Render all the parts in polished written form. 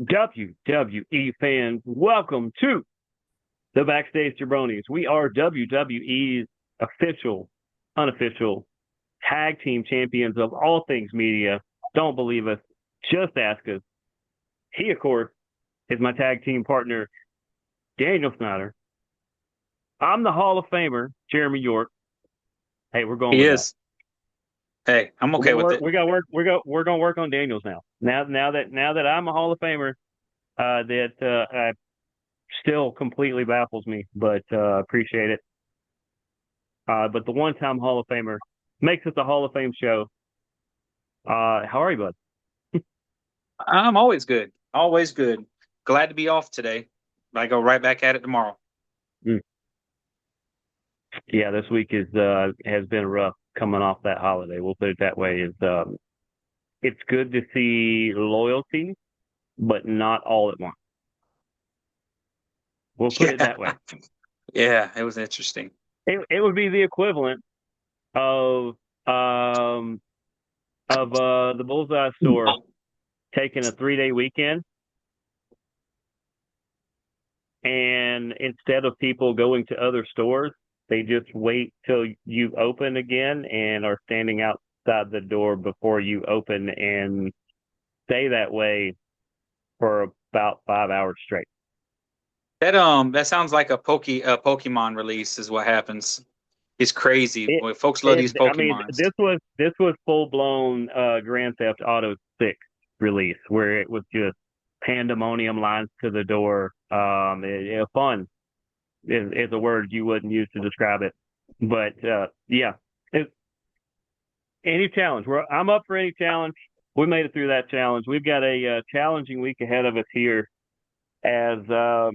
WWE fans, welcome to the Backstage Jabronis. We are WWE's official, unofficial tag team champions of all things media. Don't believe us, just ask us. He, of course, is my tag team partner, Daniel Snyder. I'm the Hall of Famer, Jeremy York. Hey, we're going He with that. is. Hey, I'm We're okay gonna with work. it. We got work. We're gonna work on Daniels now. Now that I'm a Hall of Famer, that still completely baffles me, but appreciate it. But the one-time Hall of Famer makes it the Hall of Fame show. How are you, bud? I'm always good. Always good. Glad to be off today. I go right back at it tomorrow. Mm. Yeah, this week is has been rough coming off that holiday. We'll put it that way. It's good to see loyalty, but not all at once. We'll put it Yeah. that way. Yeah, it was interesting. It would be the equivalent of um the Bullseye store taking a 3-day weekend, and instead of people going to other stores, they just wait till you open again and are standing outside the door before you open and stay that way for about 5 hours straight. That sounds like a Pokemon release is what happens. It's crazy. It Boy, folks love it these I mean Pokemons. this was full blown Grand Theft Auto 6 release where it was just pandemonium lines to the door. Fun is a word you wouldn't use to describe it, but yeah, it, any challenge. I'm up for any challenge. We made it through that challenge. We've got a challenging week ahead of us here as uh,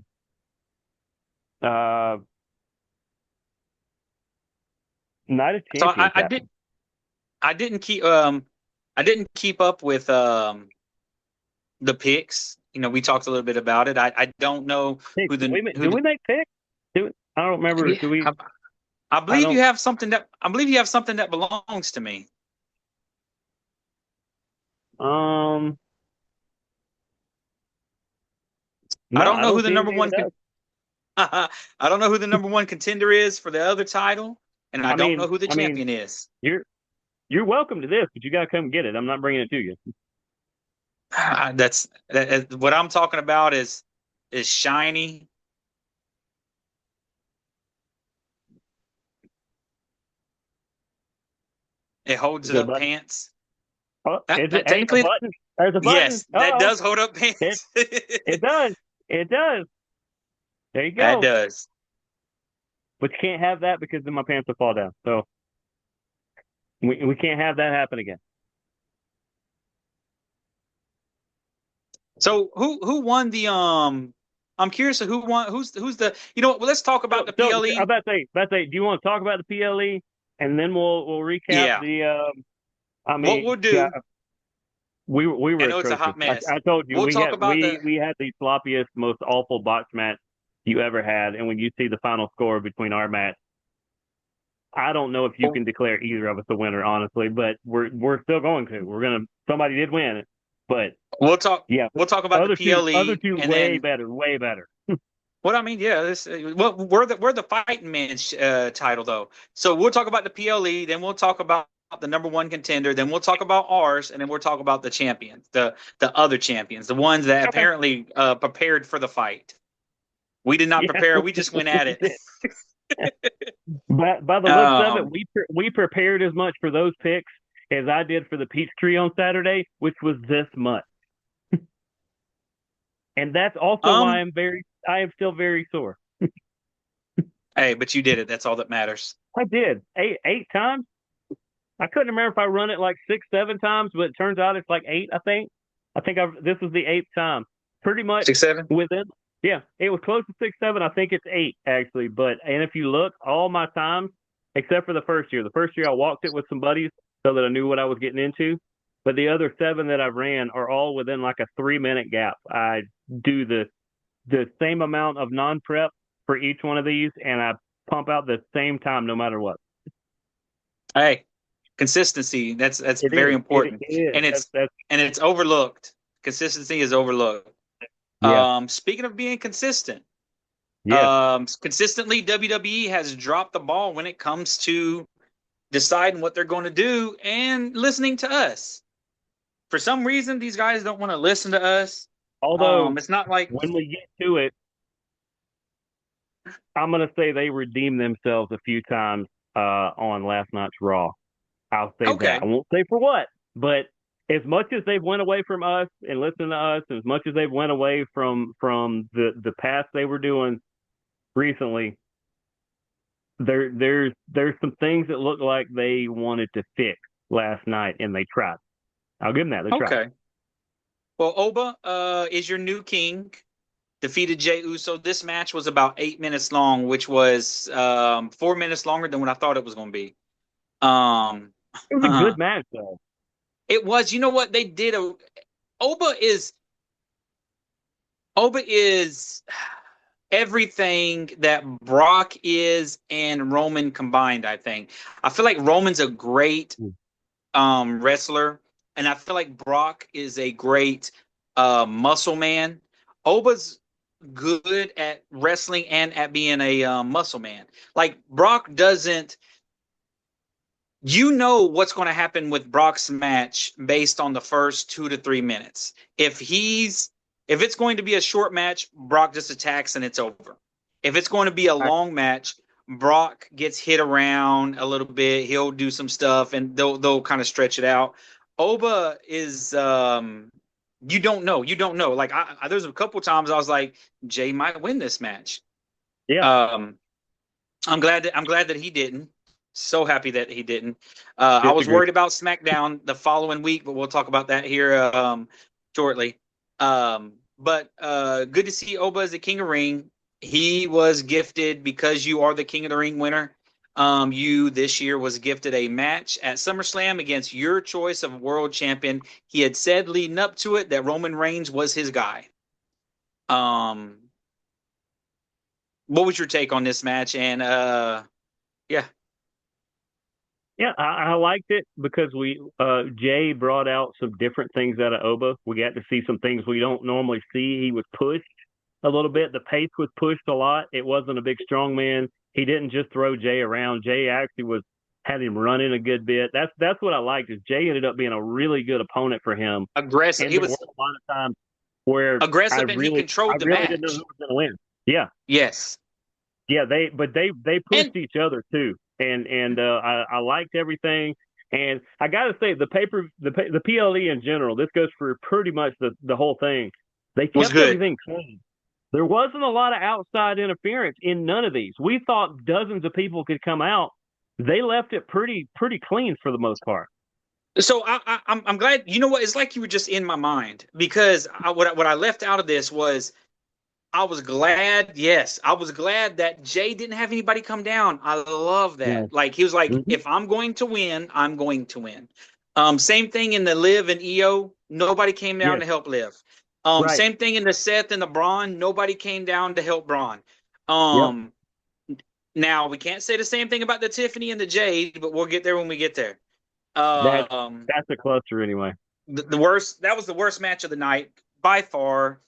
Night of So Champions happen. I didn't keep I didn't keep up with the picks. We talked a little bit about it. I don't know Hey, who the who do we the, make picks? I don't remember. yeah, Do we? I I believe you don't. have something that I believe you have something that belongs to me. Um. I No, don't I know don't who the see number anything one that does. I don't know who the number one contender is for the other title, and I I don't mean, know who the I mean, champion is. you're you're welcome to this, but you got to come get it. I'm not bringing it to you. What I'm talking about is shiny. It holds Is it a up button? pants. Oh, is it? That Hey, a technically, button. There's a button. yes, that Oh, does hold up it pants. it does. It does. There you That go. does. But you can't have that because then my pants will fall down. So we can't have that happen again. So who won the I'm curious of who won who's the what, well, let's talk about So the so I'm PLE. about to say, do you want to talk about the PLE and then we'll recap Yeah. the I What mean, we'll yeah, do, we I were know it's a atrocious. hot mess. I told you We'll talk about the we had the sloppiest, most awful box match you ever had, and when you see the final score between our match, I don't know if you can declare either of us a winner, honestly, but we're still going to. We're gonna somebody did win it, but we'll talk yeah, we'll talk about the other PLE two and way then better, way better. what I mean, yeah, this well we're the fighting man's title though. So we'll talk about the PLE, then we'll talk about the number one contender, then we'll talk about ours, and then we'll talk about the champions, the other champions, the ones that Okay. apparently prepared for the fight. We did not Yeah, prepare, we just went at we it. did. By the looks of it, Um, we prepared as much for those picks as I did for the peach tree on Saturday, which was this much. And that's also why um, I am still very sore. hey, but you did it. That's all that matters. I did eight times. I couldn't remember if I run it like 6, 7 times, but it turns out it's like eight. I think this was the eighth time. Pretty much 6, 7. within. Yeah, it was close to 6, 7. I think it's eight actually. But and if you look, all my times except for the first year. The first year I walked it with some buddies so that I knew what I was getting into. But the other seven that I've ran are all within like a 3 minute gap. I do the same amount of non prep for each one of these, and I pump out the same time no matter what. Hey, consistency. That's It very is. It important, is. and That's it's overlooked. Consistency is overlooked. Yeah. Speaking of being consistent, Yes. consistently WWE has dropped the ball when it comes to deciding what they're going to do and listening to us. For some reason, these guys don't want to listen to us. Although It's not like when we get to it, I'm gonna say they redeemed themselves a few times on last night's Raw. I'll say that. I okay, won't say for what, but as much as they've went away from us and listened to us, as much as they've went away from the past they were doing recently, there's some things that look like they wanted to fix last night, and they tried. I'll give them that. They tried. okay. Well, Oba is your new king. Defeated Jey Uso. This match was about 8 minutes long, which was 4 minutes longer than what I thought it was going to be. Um, It was a good match, though. it was. You know what they did? Oba is Oba is everything that Brock is and Roman combined. I think. I feel like Roman's a great wrestler, and I feel like Brock is a great muscle man. Oba's good at wrestling and at being a muscle man. Like Brock doesn't. You know what's going to happen with Brock's match based on the first 2 to 3 minutes. If it's going to be a short match, Brock just attacks and it's over. If it's going to be a long match, Brock gets hit around a little bit. He'll do some stuff and they'll kind of stretch it out. Oba is you don't know. You don't know. Like there's a couple times I was like, Jay might win this match. Yeah. Um, I'm glad that he didn't. So happy that he didn't. I was Disagree. worried about SmackDown the following week, but we'll talk about that here shortly. But good to see Oba as the King of Ring. He was gifted because you are the King of the Ring winner. You this year was gifted a match at SummerSlam against your choice of world champion. He had said leading up to it that Roman Reigns was his guy. Um, what was your take on this match? And yeah, Yeah, I liked it because Jay brought out some different things out of Oba. We got to see some things we don't normally see. He was pushed a little bit. The pace was pushed a lot. It wasn't a big strong man. He didn't just throw Jay around. Jay actually had him running a good bit. That's what I liked is Jay ended up being a really good opponent for him. aggressive. And He there were was a lot of times where aggressive and he I controlled the really didn't know who match. was going to win. Yeah, Yes. yeah, they And pushed each other too, and I liked everything. And I got to say, the PLE in general, this goes for pretty much the whole thing. They was kept good. everything clean. There wasn't a lot of outside interference in none of these. We thought dozens of people could come out. They left it pretty clean for the most part. So I'm glad. You know what? It's like you were just in my mind because what I left out of this was I was glad. Yes, I was glad that Jay didn't have anybody come down. I love Yeah. that. Like he was like, Mm-hmm. if I'm going to win, I'm going to win. Same thing in the Liv and EO. Nobody came down Yes. to help Liv. Right. Same thing in the Seth and the Braun. Nobody came down to help Braun. Yep. Um, Now we can't say the same thing about the Tiffany and the Jade, but we'll get there when we get there. That Um, that's a cluster anyway. the worst. That was the worst match of the night by far.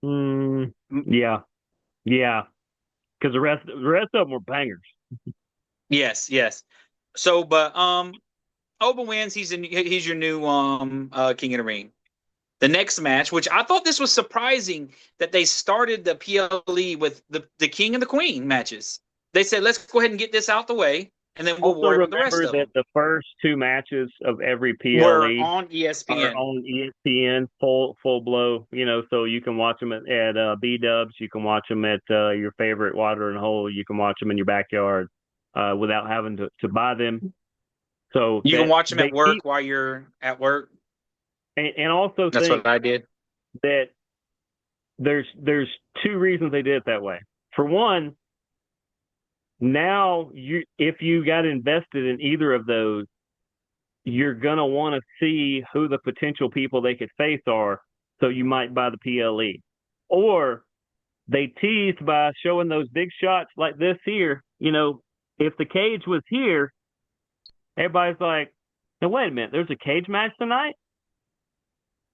Mm, yeah. Yeah. Because the rest of them were bangers. Yes, yes. So, but Oba wins. He's your new King of the Ring. The next match, which I thought this was surprising that they started the PLE with the King and the Queen matches. They said, let's go ahead and get this out the way, and then we'll Also, worry about the rest remember of that them. the first two matches of every We're PLE on are ESPN. on ESPN, full blow. So you can watch them at B Dubs. You can watch them at your favorite watering hole. You can watch them in your backyard without having to buy them. So You can that watch them at they work keep, while you're at work. and also That's think what I did. that there's two reasons they did it that way. For one, now if you got invested in either of those, you're gonna want to see who the potential people they could face are, so you might buy the PLE. Or they teased by showing those big shots like this here. If the cage was here, everybody's like, "Now wait a minute, there's a cage match tonight."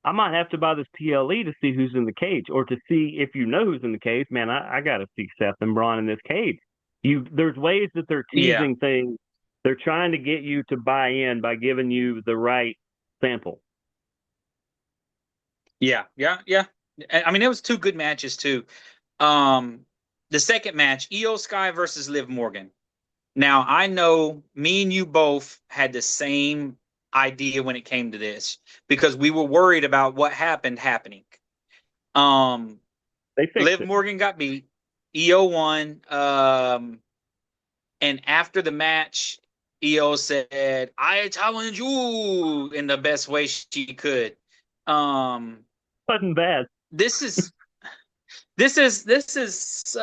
I might have to buy this PLE to see who's in the cage, or to see if you know who's in the cage. Man, I got to see Seth and Braun in this cage. There's ways that they're Yeah, teasing things. They're trying to get you to buy in by giving you the right sample. yeah, yeah, yeah. I mean, it was two good matches too. Um, the second match, Io Sky versus Liv Morgan. Now, I know me and you both had the same idea when it came to this because we were worried about what happened happening. Um, They fixed Liv it. Morgan got beat. Io won. And after the match, Io said, "I challenge you" in the best way she could. Um, Wasn't bad. this is this is You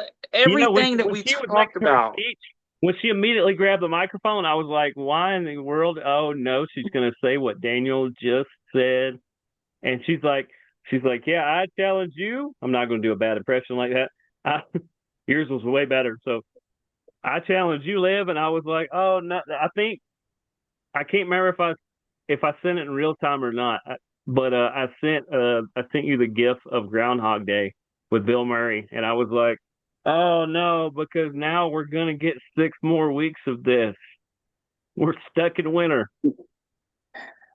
know, everything that when we she was making talked her about. speech, when she immediately grabbed the microphone, I was like, "Why in the world? Oh no, she's gonna say what Daniel just said." And she's like, "Yeah, I challenge you." I'm not gonna do a bad impression like that. I, yours was way better. So I challenge you, Liv, and I was like, "Oh no!" I think I can't remember if I sent it in real time or not, but I sent you the GIF of Groundhog Day with Bill Murray, and I was like, "Oh no!" Because now we're gonna get 6 more weeks of this. We're stuck in winter,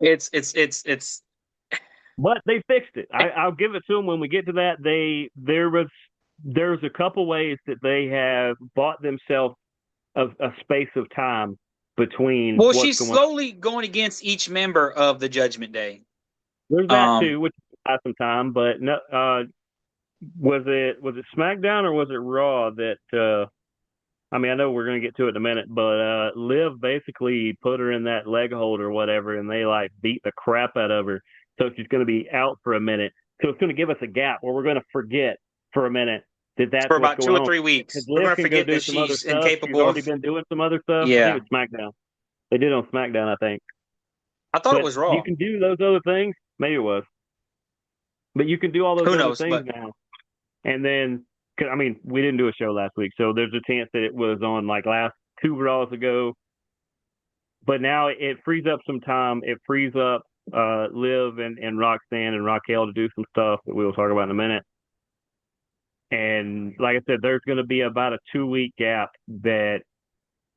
It's but they fixed it. I'll give it to them when we get to that. There's a couple ways that they have bought themselves a space of time between well, what's she's going on. slowly going against each member of the Judgment Day. There's that Um, too, which buy some time, but no. Was it SmackDown or was it Raw that? I mean, I know we're gonna get to it in a minute, but Liv basically put her in that leg hold or whatever, and they like beat the crap out of her. So she's gonna be out for a minute. So it's gonna give us a gap where we're gonna forget for a minute that that's for what's about two going or on. three Because weeks, we're Liv going to can go forget do that some other she's stuff. She's incapable already of. been doing some other stuff. I think Yeah, it was SmackDown. They did on SmackDown, I think. I thought it But was you Raw. can do those other things. Maybe it was, but you can do all those Who other knows? things But now. And then, cause, I mean, we didn't do a show last week, so there's a chance that it was on like last 2 Raws ago. But now it frees up some time. It frees up Liv and Roxanne and Raquel to do some stuff that we'll talk about in a minute. And like I said, there's going to be about a 2 week gap that,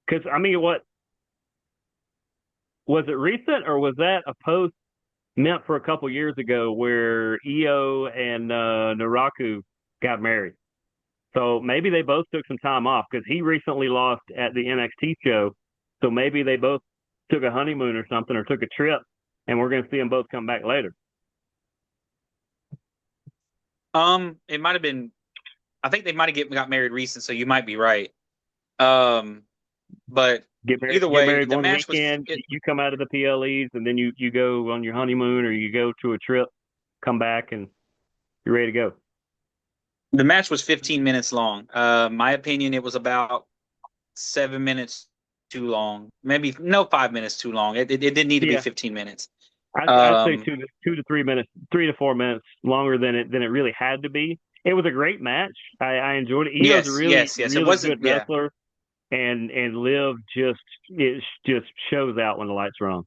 because I mean, what was it recent or was that a post meant for a couple years ago where Io and Naraku got married? So maybe they both took some time off because he recently lost at the NXT show. So maybe they both took a honeymoon or something or took a trip, and we're going to see them both come back later. it might have been. I think they might have got married recent, so you might be right. Um, but either Get way, married the one match was weekend. it, You come out of the PLEs, and then you go on your honeymoon or you go to a trip, come back, and you're ready to go. the match was 15 minutes long. My opinion, it was about 7 minutes too long. Maybe no 5 minutes too long. It didn't need to be Yeah, 15 minutes. I'd say Um, 2 to 3 minutes, 3 to 4 minutes longer than it really had to be. It was a great match. I enjoyed it. Io's a yes, really yes, yes. It really wasn't. good Yeah, wrestler, and Liv just shows out when the lights are on.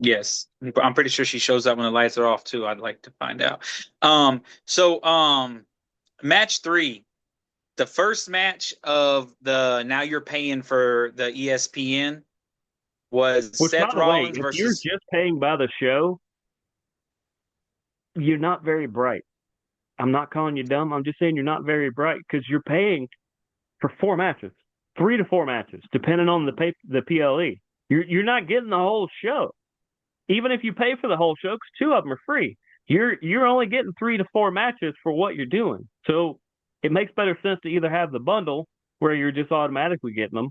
yes. I'm pretty sure she shows up when the lights are off too. I'd like to find out. So match three, the first match of the now you're paying for the ESPN was Which, by Seth the way, Rollins if you're versus. just paying by the show, you're not very bright. I'm not calling you dumb. I'm just saying you're not very bright because you're paying for 4 matches, 3 to 4 matches, depending on the PLE. You're not getting the whole show. Even if you pay for the whole show, because two of them are free, you're only getting 3 to 4 matches for what you're doing. So it makes better sense to either have the bundle where you're just automatically getting them,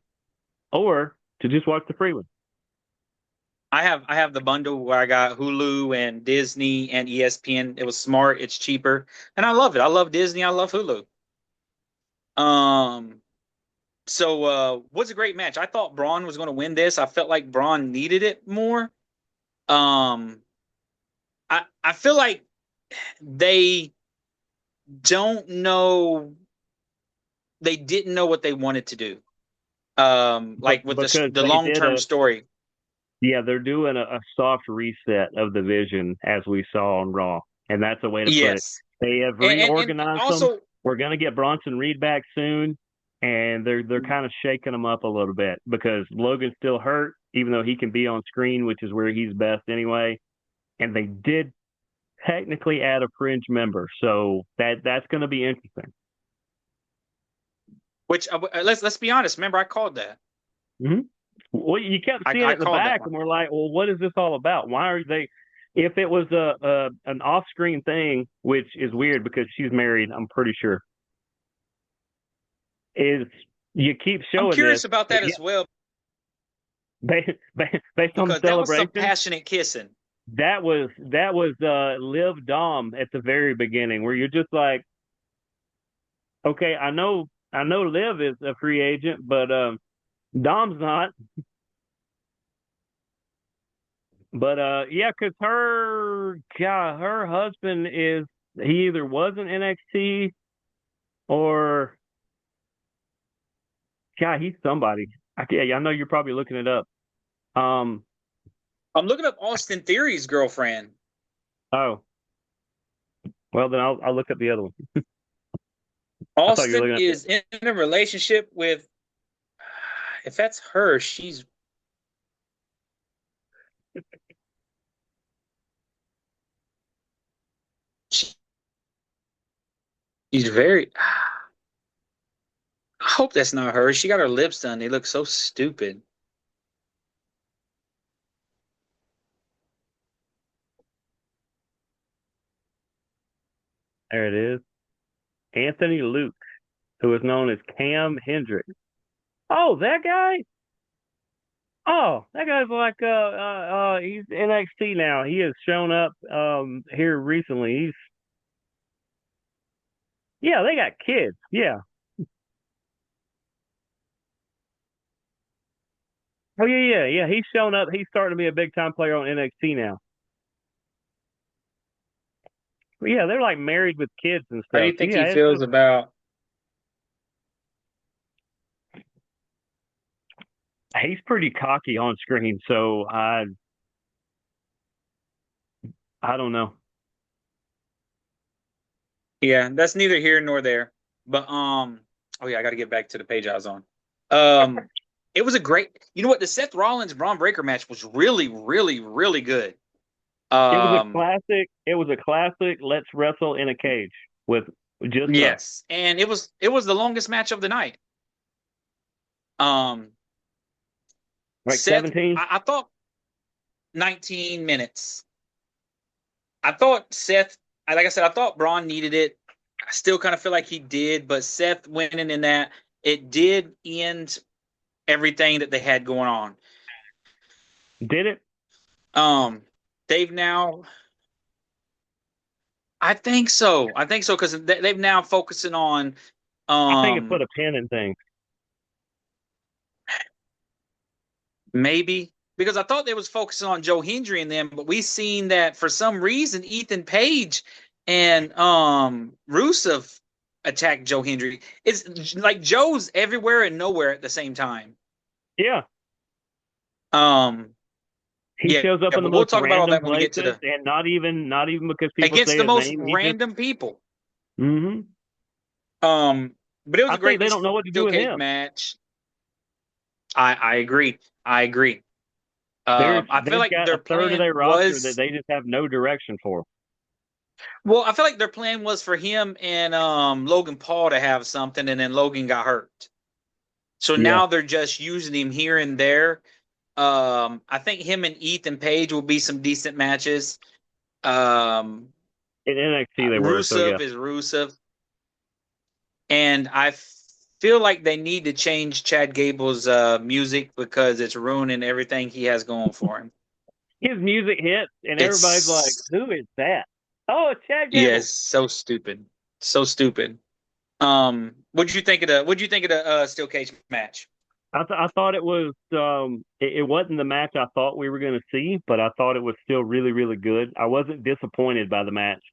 or to just watch the free one. I have the bundle where I got Hulu and Disney and ESPN. It was smart. It's cheaper, and I love it. I love Disney. I love Hulu. Um, so was a great match. I thought Braun was going to win this. I felt like Braun needed it more. Um, I feel like they don't know. They didn't know what they wanted to do. But Like with because the they long did term a story. Yeah, they're doing a soft reset of the division as we saw on Raw, and that's a way to put it. Yes, They have and reorganized them. also We're going to get Bronson Reed back soon, and they're kind of shaking them up a little bit because Logan's still hurt, even though he can be on screen, which is where he's best anyway. And they did technically add a fringe member, so that's going to be interesting. which let's be honest. Remember, I called that. Mm-hmm. Well, you kept seeing I it in the called that back, one. and we're like, well, what is this all about? Why are they? If it was a an off screen thing, which is weird because she's married, I'm pretty sure, is you keep I'm showing this, curious about that yeah, as well based on the because that was some celebration. passionate kissing. That was Liv Dom at the very beginning, where you're just like, okay, I know Liv is a free agent, but Dom's not. But yeah, because her husband is he either was in NXT or God, he's somebody. I know you're probably looking it up. Um, I'm looking up Austin Theory's girlfriend. oh, well then I'll look up the other one. I thought you were Austin looking at it. is in a relationship with. If that's her, she's very. I hope that's not her. She got her lips done. They look so stupid. There it is. Anthony Luke, who is known as Cam Hendricks. Oh, that guy. Oh, that guy's like he's NXT now. He has shown up here recently. He's yeah, they got kids. Yeah. Oh yeah. He's shown up. He's starting to be a big time player on NXT now. But yeah, they're like married with kids and How do stuff. you think Yeah, he it's feels just about? he's pretty cocky on screen. So I don't know. Yeah, that's neither here nor there. But oh yeah, I got to get back to the page I was on. Um, it was a great. You know what? The Seth Rollins Braun Breaker match was really, really, really good. It was a Um, classic. It was a classic. Let's wrestle in a cage with just us. yes, and it was the longest match of the night. Um, Like Seth, 17. I thought 19 minutes. I thought Seth, like I said, I thought Braun needed it. I still kind of feel like he did, but Seth winning in that, it did end everything that they had going on. Did it? Um, they've now, I think so. I think so because they've now focusing on, I think it put um, a pin in things. maybe because I thought they was focusing on Joe Hendry and them, but we seen that for some reason Ethan Page and Rusev attacked Joe Hendry. It's like Joe's everywhere and nowhere at the same time. Yeah, Um, he yeah, shows up in the but we'll most talk about all random that when we get to places, the and not even because people against say the his most name. He just random people. mm-hmm. But it was I a think great they don't know what to do steel with cage him. match. I agree. I agree. There's I feel they've like got their a third of plan their roster that was they just have no direction for. well, I feel like their plan was for him and Logan Paul to have something, and then Logan got hurt. So Yeah, now they're just using him here and there. I think him and Ethan Page will be some decent matches. Um, in NXT they were. So yeah, Rusev is Rusev, and I feel like they need to change Chad Gable's music because it's ruining everything he has going for him. his music hits, and everybody's like, It's "Who is that?" Oh, it's Chad yeah, Gable. it's so stupid, so stupid. What'd you think of the steel cage match? I thought it was it wasn't the match I thought we were going to see, but I thought it was still really really good. I wasn't disappointed by the match.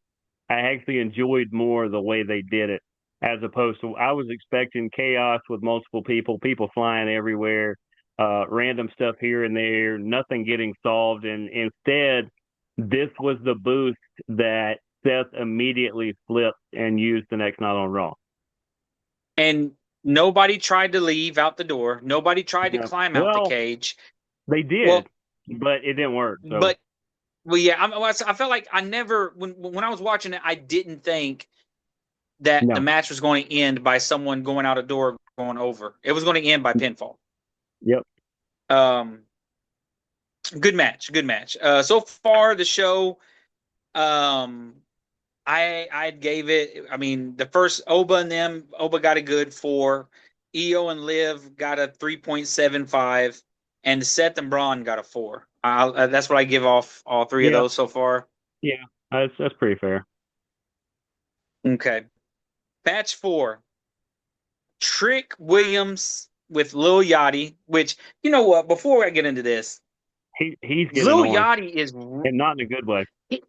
I actually enjoyed more the way they did it as opposed to I was expecting chaos with multiple people flying everywhere. random stuff here and there, nothing getting solved. And instead, this was the boost that Seth immediately flipped and used the next night on Raw. And nobody tried to leave out the door. Nobody tried to Yeah. climb out the Well, cage. they did, Well, but it didn't work. So, but well, yeah, I felt like I never when I was watching it, I didn't think that the no. match was going to end by someone going out a door going over. It was going to end by pinfall. Yep. Um, good match, good match. So far the show, um, I gave it. I mean, the first Oba got a good 4. Io and Liv got a 3.75, and Seth and Braun got a 4. That's what I give off all three of Yeah. those so far. Yeah. That's pretty fair. Okay, match 4. Trick Williams with Lil Yachty, which you know what? Before I get into this, He's getting Lil annoying, Yachty is and not in a good way. he,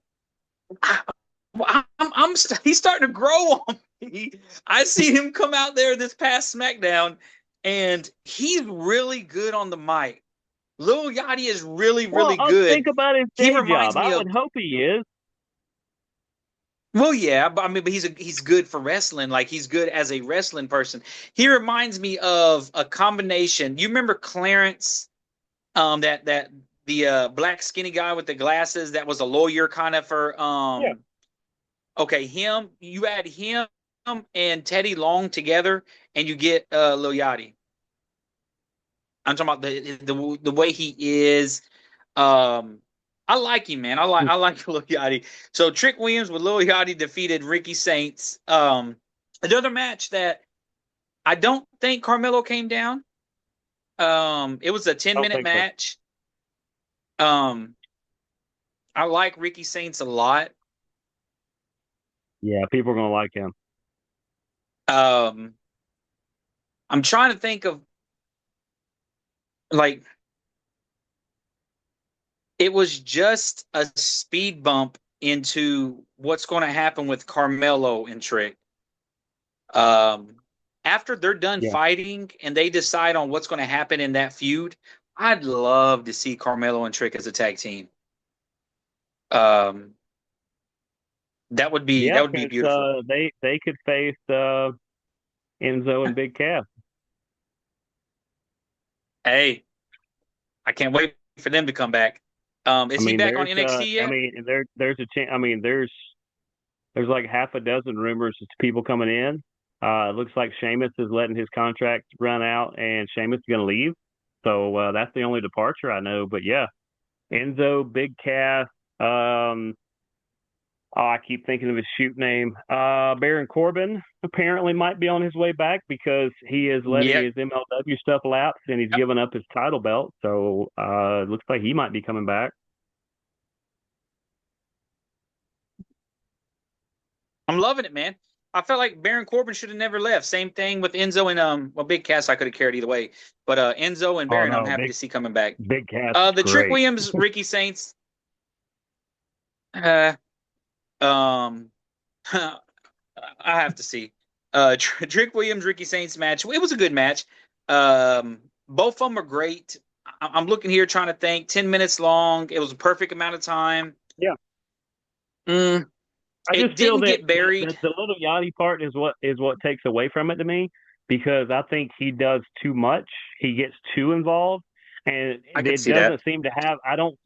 he's starting to grow on me. I see him come out there this past SmackDown, and he's really good on the mic. Lil Yachty is really, Well, really I'll good. think about his He day job. reminds me I of would hope he is. well, yeah, but I mean, but he's good for wrestling. Like he's good as a wrestling person. He reminds me of a combination. You remember Clarence, that the black skinny guy with the glasses that was a lawyer kind of for Yeah. okay, him, you add him and Teddy Long together, and you get Lil Yachty. I'm talking about the way he is. I like him, man. I like Lil Yachty. So Trick Williams with Lil Yachty defeated Ricky Saints. Another match that I don't think Carmelo came down. It was a 10 I don't minute think so. match. Um, I like Ricky Saints a lot. Yeah, people are gonna like him. Um, I'm trying to think of like it was just a speed bump into what's going to happen with Carmelo and Trick. Um, After they're done Yeah. fighting and they decide on what's going to happen in that feud, I'd love to see Carmelo and Trick as a tag team. Um, Yeah, that would be because beautiful. they could face Enzo and Big Cass. Hey, I can't wait for them to come back. I Is he mean, back on NXT I yet? mean, there's a chance. I mean, there's like half a dozen rumors of people coming in. It looks like Sheamus is letting his contract run out, and Sheamus is going to leave. So that's the only departure I know. But yeah, Enzo, Big Cass. I keep thinking of his shoot name. Baron Corbin apparently might be on his way back because he is letting Yep. his MLW stuff lapse and he's given up his title belt. So it looks like he might be coming back. I'm loving it, man. I felt like Baron Corbin should have never left. Same thing with Enzo and well, Big Cass I could have cared either way, but Enzo and Oh Baron I'm no, happy to see coming back. Big Cass is The Trick great. Williams Ricky Saints, uh, um, I have to see. Trick Williams Ricky Saints match. It was a good match. Both of them are great. I'm looking here trying to think. 10 minutes long. It was a perfect amount of time. Yeah, Mm, I it just feel didn't that get buried. the little Yachty part is what takes away from it to me because I think he does too much. He gets too involved, and I could it see that. doesn't seem to have. I don't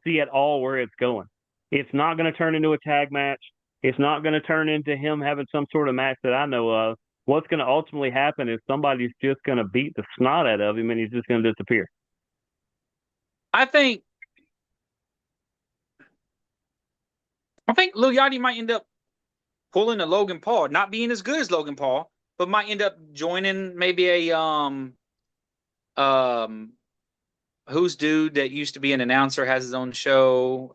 see at all where it's going. It's not going to turn into a tag match. It's not going to turn into him having some sort of match that I know of. What's going to ultimately happen is somebody's just going to beat the snot out of him, and he's just going to disappear. I think I think Lil Yachty might end up pulling a Logan Paul, not being as good as Logan Paul, but might end up joining maybe a um who's dude that used to be an announcer has his own show.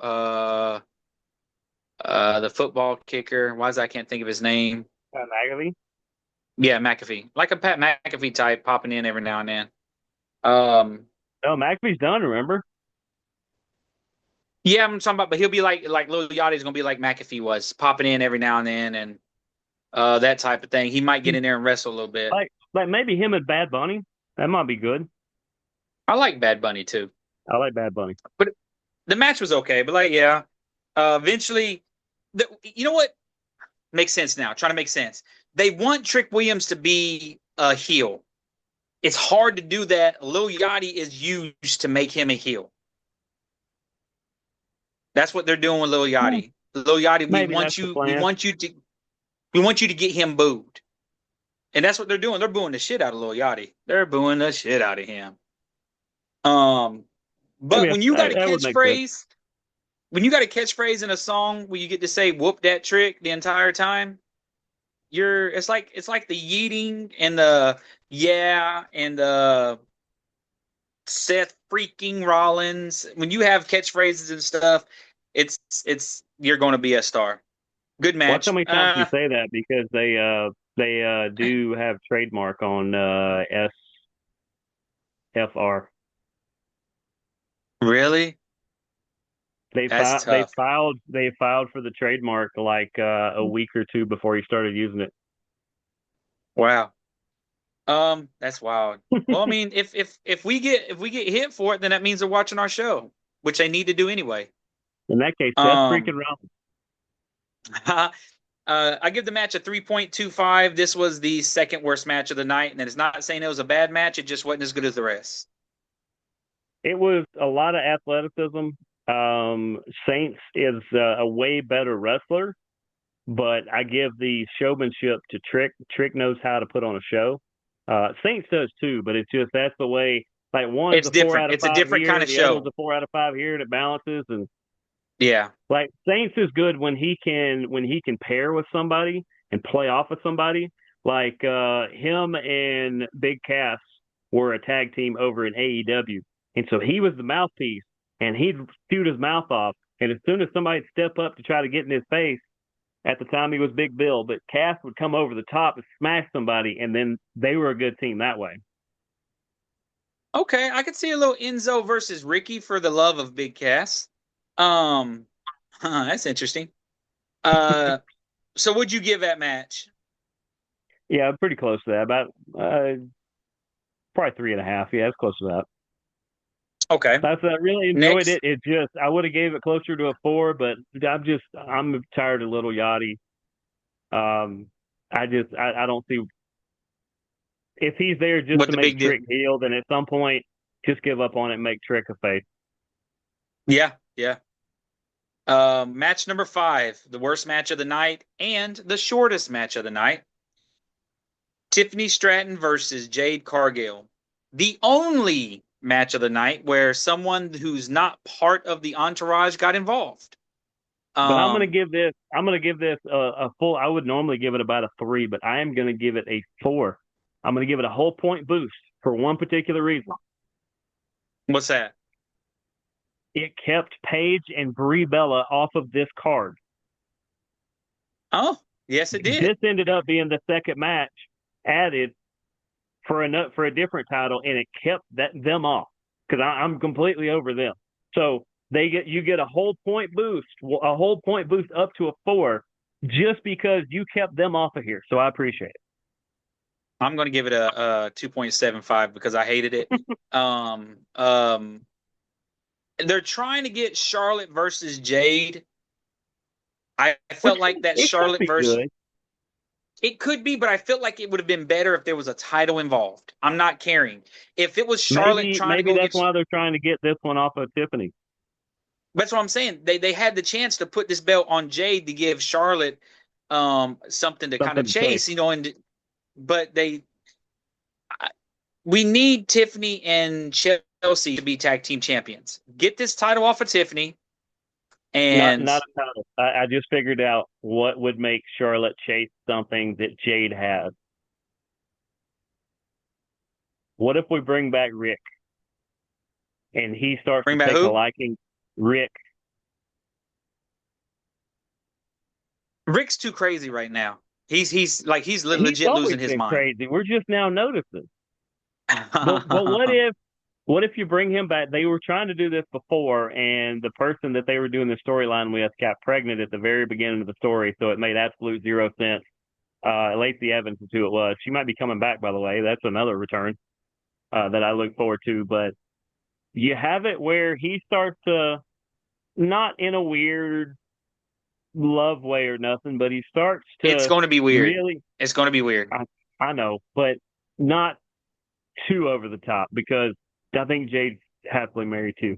The football kicker. Why is I can't think of his name? McAfee? Yeah, McAfee, like a Pat McAfee type, popping in every now and then. Um, No, McAfee's done. Remember? yeah, I'm talking about, but he'll be like Lil Yachty's gonna be like McAfee was, popping in every now and then, and that type of thing. He might get in there and wrestle a little bit. Like maybe him and Bad Bunny. That might be good. I like Bad Bunny too, I like Bad Bunny. but the match was okay. But like, yeah, eventually, you know what makes sense now? Trying to make sense. They want Trick Williams to be a heel. It's hard to do that. Lil Yachty is used to make him a heel. That's what they're doing with Lil Yeah, Yachty. Lil Yachty, maybe that's the plan. we want you to get him booed. And that's what they're doing. They're booing the shit out of Lil Yachty. They're booing the shit out of him. Um, Maybe but when you got a that would make sense. catchphrase, when you got a catchphrase in a song where you get to say "whoop that trick" the entire time, it's like the yeeting and the yeah and the Seth freaking Rollins. When you have catchphrases and stuff, it's you're going to be a star. Good Watch how match. many times you say that because they do have trademark on SFR. Really? They That's filed tough. they filed for the trademark like a week or two before he started using it. Wow. That's wild. Well, I mean, if we get hit for it, then that means they're watching our show, which they need to do anyway. In that case, Seth Um, freaking Rollins. I give the match a 3.25. This was the second worst match of the night, and it's not saying it was a bad match. It just wasn't as good as the rest. It was a lot of athleticism. Saints is a way better wrestler, but I give the showmanship to Trick. Trick knows how to put on a show. Saints does too, but it's just that's the way. Like one's It's a four different. out of It's a five different kind here, of the other's show. a 4 out of 5 here, and it balances. And Yeah. like Saints is good when he can pair with somebody and play off of somebody. Like him and Big Cass were a tag team over in AEW, and so he was the mouthpiece, and he'd shoot his mouth off. And as soon as somebody'd step up to try to get in his face, at the time he was Big Bill, but Cass would come over the top and smash somebody, and then they were a good team that way. Okay, I could see a little Enzo versus Ricky for the love of Big Cass. Um, that's interesting. Uh, so would you give that match? Yeah, pretty close to that. About probably 3.5. Yeah, it's close to that. Okay. That's I really enjoyed Next, it. It just I would have gave it closer to a 4, but I'm tired of Little Yachty. Um, I don't see if he's there just what to the make big deal? Trick heel, then at some point just give up on it and make Trick a face. Yeah, yeah. Match number 5, the worst match of the night and the shortest match of the night. Tiffany Stratton versus Jade Cargill. The only match of the night where someone who's not part of the entourage got involved. But Um, I'm gonna give this a full. I would normally give it about a 3, but I am gonna give it a 4. I'm gonna give it a whole point boost for one particular reason. what's that? It kept Paige and Brie Bella off of this card. Oh, yes, it did. This ended up being the second match added for a different title, and it kept them off because I'm completely over them. So you get a whole point boost up to a 4, just because you kept them off of here. So I appreciate it. I'm going to give it a 2.75 because I hated it. Um, um, they're trying to get Charlotte versus Jade. I Which felt like that it could Charlotte be versus good. it could be, but I felt like it would have been better if there was a title involved. I'm not caring. If it was Charlotte trying to Maybe go that's get, why they're trying to get this one off of Tiffany. that's what I'm saying. They had the chance to put this belt on Jade to give Charlotte something to kind of Something to say. chase, and but we need Tiffany and Chelsea to be tag team champions. Get this title off of Tiffany, and Not a title. I just figured out what would make Charlotte chase something that Jade has. What if we bring back Rick and he starts to bring back take a who? liking? Rick. Rick's too crazy right now. He's He's legit always losing his been mind. crazy. We're just now noticing. But what if you bring him back? They were trying to do this before, and the person that they were doing the storyline with got pregnant at the very beginning of the story, so it made absolute zero sense. Lacey Evans is who it was. She might be coming back, by the way. That's another return that I look forward to. But you have it where he starts to, not in a weird love way or nothing, but he starts It's to going to be weird. really, It's going to be weird. I know, but not too over the top because I think Jade's happily married too.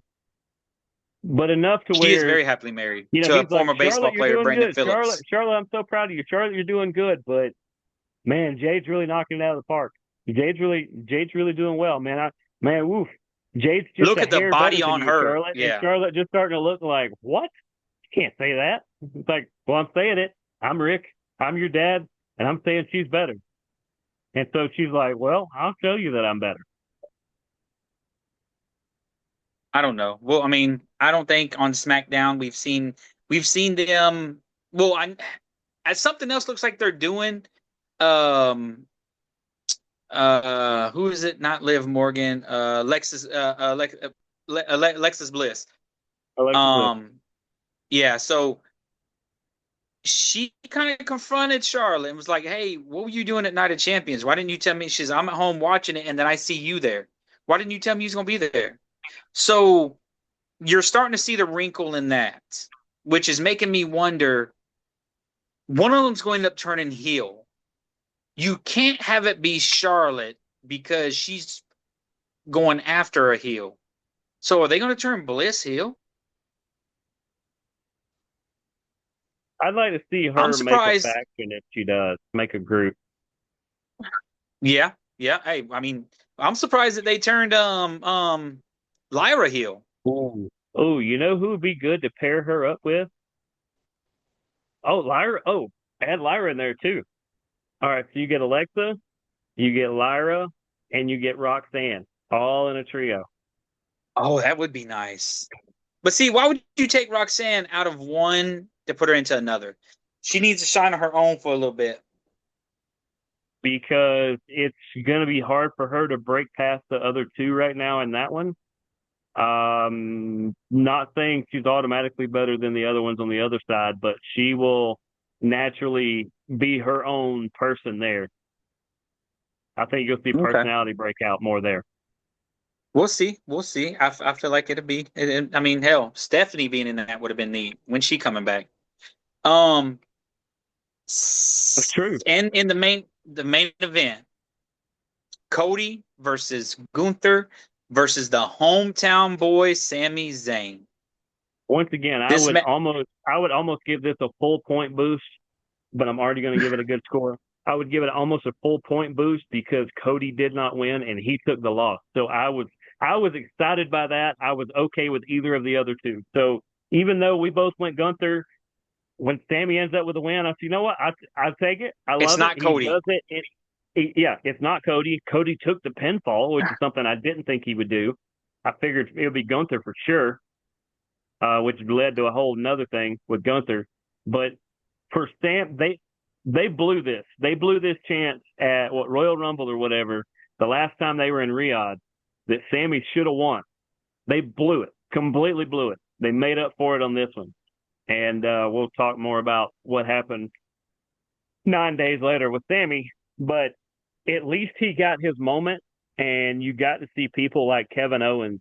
But enough to She is where, very happily married you know, to a he's like, former baseball Charlotte, you're player, doing Brandon good. Charlotte, Phillips. Charlotte, I'm so proud of you. Charlotte, you're doing good. But man, Jade's really knocking it out of the park. Jade's really doing well, man. Woof. Jade's just Look a at the hair better body than on you, her. Charlotte. And Yeah. Charlotte just starting to look like, what? You can't say that. It's like, well, I'm saying it. I'm Rick. I'm your dad. And I'm saying she's better. And so she's like, well, I'll show you that I'm better. I don't know. Well, I mean, I don't think on SmackDown we've seen them. Well, as something else looks like they're doing. Um, who is it? Not Liv Morgan. Lexus. Lexus Bliss. Alexa Bliss. Yeah. So she kind of confronted Charlotte and was like, "Hey, what were you doing at Night of Champions? Why didn't you tell me?" She's, "I'm at home watching it, and then I see you there. Why didn't you tell me you was gonna be there?" So you're starting to see the wrinkle in that, which is making me wonder. One of them's going to end up turning heel. You can't have it be Charlotte because she's going after a heel. So are they going to turn Bliss heel? I'd like to see I'm her make a surprised. faction if she does, make a group. Yeah, yeah. Hey, I mean, I'm surprised that they turned Lyra heel. Ooh. Oh, you know who would be good to pair her up with? Oh, Lyra. Oh, add Lyra in there too. All right, so you get Alexa, you get Lyra, and you get Roxanne, all in a trio. Oh, that would be nice. But see, why would you take Roxanne out of one to put her into another? She needs to shine on her own for a little bit. Because it's going to be hard for her to break past the other two right now in that one. Not saying she's automatically better than the other ones on the other side, but she will naturally be her own person there. I think you'll see Okay. personality break out more there. We'll see. We'll see. I feel like it'll be. I mean, hell, Stephanie being in that would have been neat. When she coming back? Um, That's true. and in the main event, Cody versus Gunther versus the hometown boy Sami Zayn. Once again, I This would man, almost give this a full point boost, but I'm already going to give it a good score. I would give it almost a full point boost because Cody did not win and he took the loss. So I was excited by that. I was okay with either of the other two. So even though we both went Gunther, when Sammy ends up with a win, I said, you know what? I take it. I it's love it. not He Cody. does it. Yeah, it's not Cody. Cody took the pinfall, which is something I didn't think he would do. I figured it would be Gunther for sure, which led to a whole another thing with Gunther. But for Sam, they blew this. They blew this chance at what Royal Rumble or whatever the last time they were in Riyadh that Sammy should have won. They blew it, completely blew it. They made up for it on this one, and we'll talk more about what happened 9 days later with Sammy. But at least he got his moment, and you got to see people like Kevin Owens,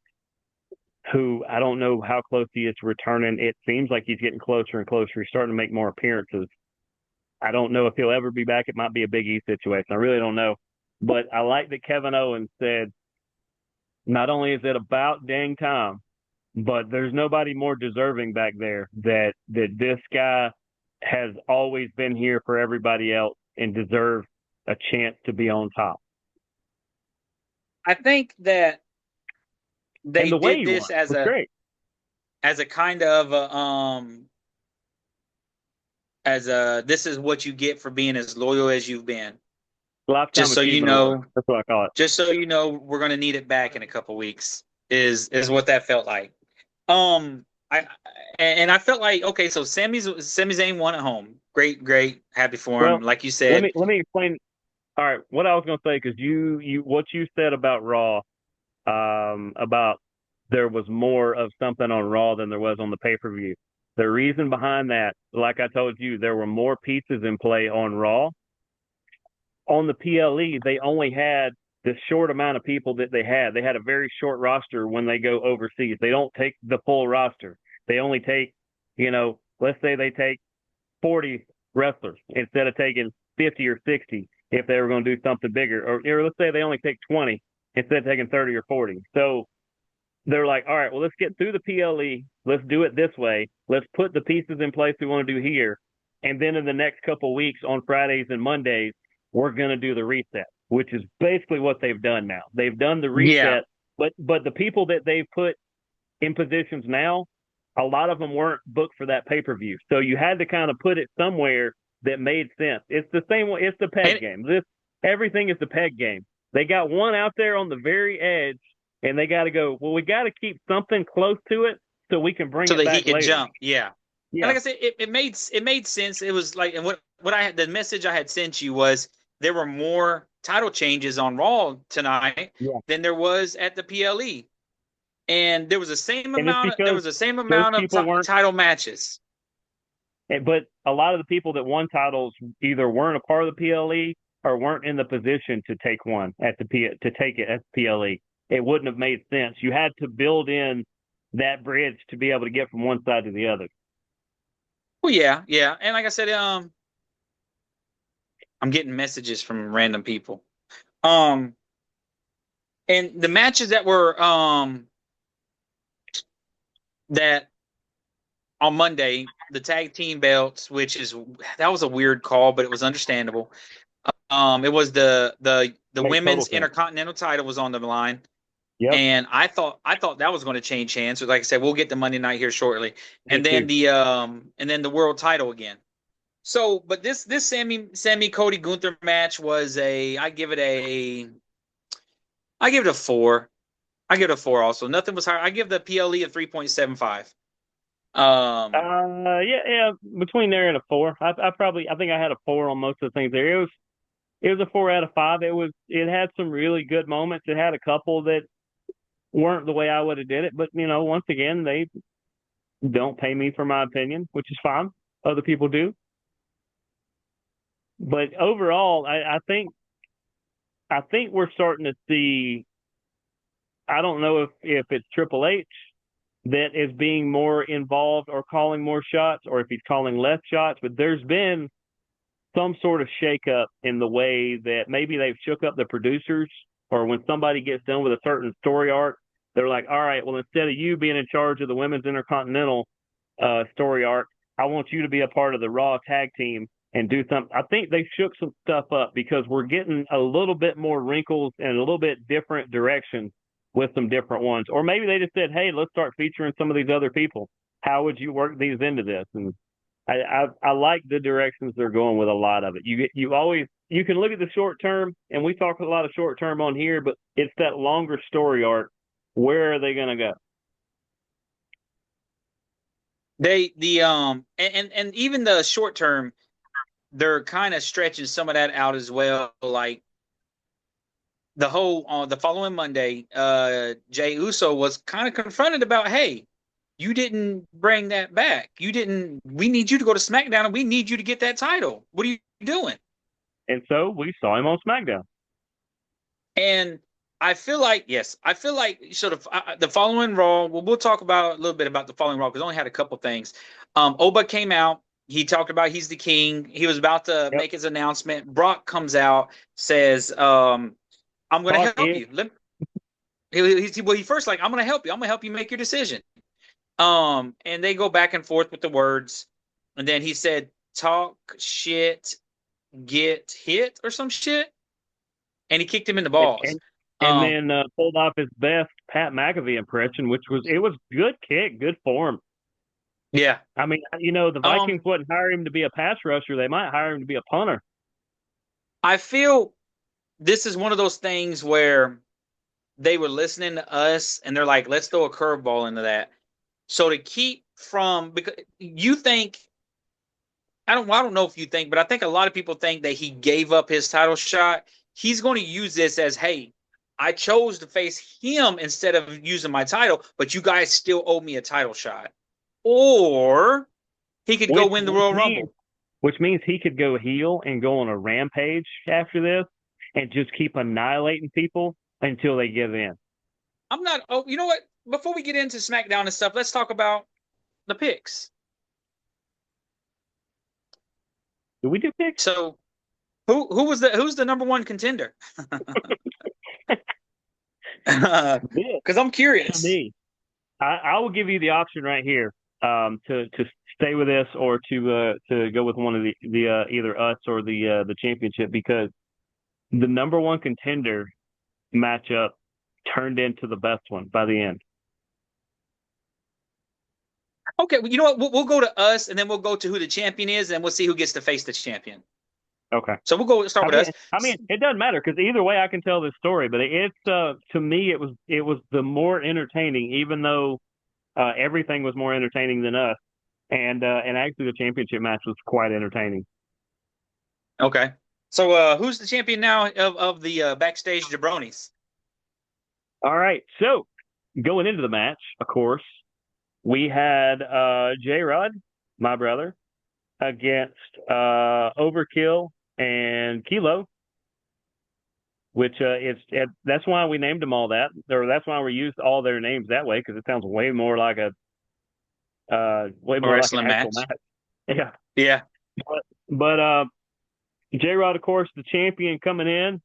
who I don't know how close he is to returning. It seems like he's getting closer and closer. He's starting to make more appearances. I don't know if he'll ever be back. It might be a Big E situation. I really don't know. But I like that Kevin Owens said, not only is it about dang time, but there's nobody more deserving back there that this guy has always been here for everybody else and deserves a chance to be on top. I think that And they the way did he this won as was a great. as a kind of as a this is what you get for being as loyal as you've been. Lifetime Just so you Achievement Award. know, That's what I call it. just so you know, we're gonna need it back in a couple weeks. Is what that felt like. Um, I and I felt like okay, so Sami Zayn won at home. Great, great, happy for him. Well, Like you let said, me let me explain. All right, what I was going to say, because you what you said about Raw, about there was more of something on Raw than there was on the pay per view. The reason behind that, like I told you, there were more pieces in play on Raw. On the PLE, they only had the short amount of people that they had. They had a very short roster when they go overseas. They don't take the full roster. They only take, let's say they take 40 wrestlers instead of taking 50 or 60 if they were going to do something bigger. Or let's say they only take 20 instead of taking 30 or 40. So they're like, all right, well, let's get through the PLE. Let's do it this way. Let's put the pieces in place we want to do here. And then in the next couple of weeks on Fridays and Mondays, we're going to do the reset, which is basically what they've done now. They've done the Yeah. reset, but the people that they've put in positions now, a lot of them weren't booked for that pay-per-view. So you had to kind of put it somewhere that made sense. It's the same way. It's the peg game. Everything is the peg game. They got one out there on the very edge, and they got to go, well, we got to keep something close to it so we can bring So it that he back could later. jump. Yeah. And Yeah. like I said, it made sense. It was like, and what I had, the message I had sent you was there were more title changes on Raw tonight Yeah. than there was at the PLE, and there was the same And it's amount. There because was the same those amount of people weren't, title matches. but a lot of the people that won titles either weren't a part of the PLE or weren't in the position to take one to take it at the PLE. It wouldn't have made sense. You had to build in that bridge to be able to get from one side to the other. Well, yeah, yeah, and like I said, I'm getting messages from random people. Um, and the matches that were that on Monday, the tag team belts, that was a weird call, but it was understandable. It was the Made total women's sense. intercontinental title was on the line, Yep. and I thought that was going to change hands. So like I said, we'll get the Monday night here shortly, I did too. and then the world title again. So, but this Sammy Cody Gunther match was I give it a 4. I give it a 4 also. Nothing was higher. I give the PLE a 3.75. Yeah, between there and a 4. I think I had a 4 on most of the things there. It was a 4 out of 5. It had some really good moments. It had a couple that weren't the way I would have did it, but once again, they don't pay me for my opinion, which is fine. Other people do. But overall, I think we're starting to see. I don't know if it's Triple H that is being more involved or calling more shots, or if he's calling less shots. But there's been some sort of shakeup in the way that maybe they've shook up the producers, or when somebody gets done with a certain story arc, they're like, all right, well, instead of you being in charge of the women's intercontinental story arc, I want you to be a part of the Raw tag team and do something. I think they shook some stuff up because we're getting a little bit more wrinkles and a little bit different directions with some different ones. Or maybe they just said, hey, let's start featuring some of these other people. How would you work these into this? And I like the directions they're going with a lot of it. You can look at the short term, and we talk a lot of short term on here, but it's that longer story arc. Where are they going to go? And even the short term, they're kind of stretching some of that out as well. Like the following Monday, Jay Uso was kind of confronted about, hey, you didn't bring that back. We need you to go to SmackDown, and we need you to get that title. What are you doing? And so we saw him on SmackDown. And I feel like sort of the following Raw. Well, we'll talk about a little bit about the following Raw because I only had a couple things. Oba came out. He talked about he's the king. He was about to make his announcement. Brock comes out, says, "I'm going to help you." He first like, "I'm going to help you. I'm going to help you make your decision." And they go back and forth with the words, and then he said, "Talk shit, get hit," or some shit, and he kicked him in the balls. And then pulled off his best Pat McAfee impression, which was good kick, good form. Yeah. I mean, the Vikings wouldn't hire him to be a pass rusher. They might hire him to be a punter. I feel this is one of those things where they were listening to us and they're like, let's throw a curveball into that. So to keep from, because you think, I don't know if you think, but I think a lot of people think that he gave up his title shot. He's going to use this as, hey, I chose to face him instead of using my title, but you guys still owe me a title shot. Or he could go win the Royal Rumble. Which means he could go heel and go on a rampage after this and just keep annihilating people until they give in. I'm not. Oh, you know what? Before we get into SmackDown and stuff, let's talk about the picks. Do we do picks? So, who's the number one contender? Because I'm To curious. me, I will give you the option right here to stay with this or to go with one of the either us or the championship, because the number one contender matchup turned into the best one by the end. Okay, well, you know what? We'll go to us, and then we'll go to who the champion is, and we'll see who gets to face the champion. Okay. So we'll go start with us. I mean, it doesn't matter because either way I can tell this story. But it's to me it was the more entertaining, even though everything was more entertaining than us, and actually the championship match was quite entertaining. Okay. So who's the champion now of the Backstage Jabronis? All right, so going into the match, of course, we had J Rod, my brother, against Overkill and Kilo, which that's why we named them all that, or that's why we used all their names that way, because it sounds way more like a way A more like an wrestling actual match. match. Yeah, Yeah. but J Rod, of course, the champion coming in,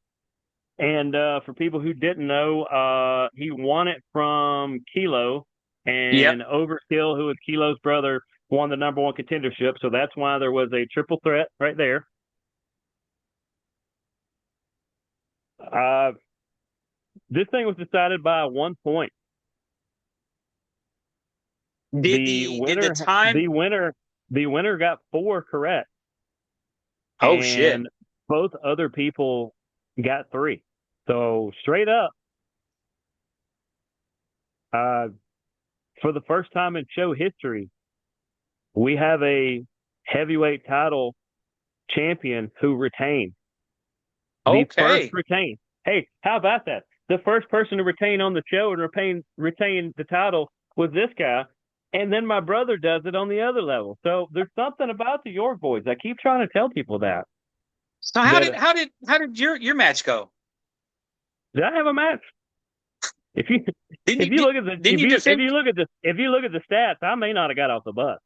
and for people who didn't know, he won it from Kilo, Yep. and Overkill, who is Kilo's brother, won the number one contendership. So that's why there was a triple threat right there. This thing was decided by 1 point. The Did the time? the winner got 4 correct, Oh shit. and both other people got 3. So straight up, for the first time in show history, we have a heavyweight title champion who retained. The first Okay. retain. Hey, how about that? The first person to retain on the show and retain the title was this guy, and then my brother does it on the other level. So there's something about the York boys. I keep trying to tell people that. So That how did your match go? did I have a match? If you Didn't if you you look at the didn't you defend? if you look at the stats, I may not have got off the bus.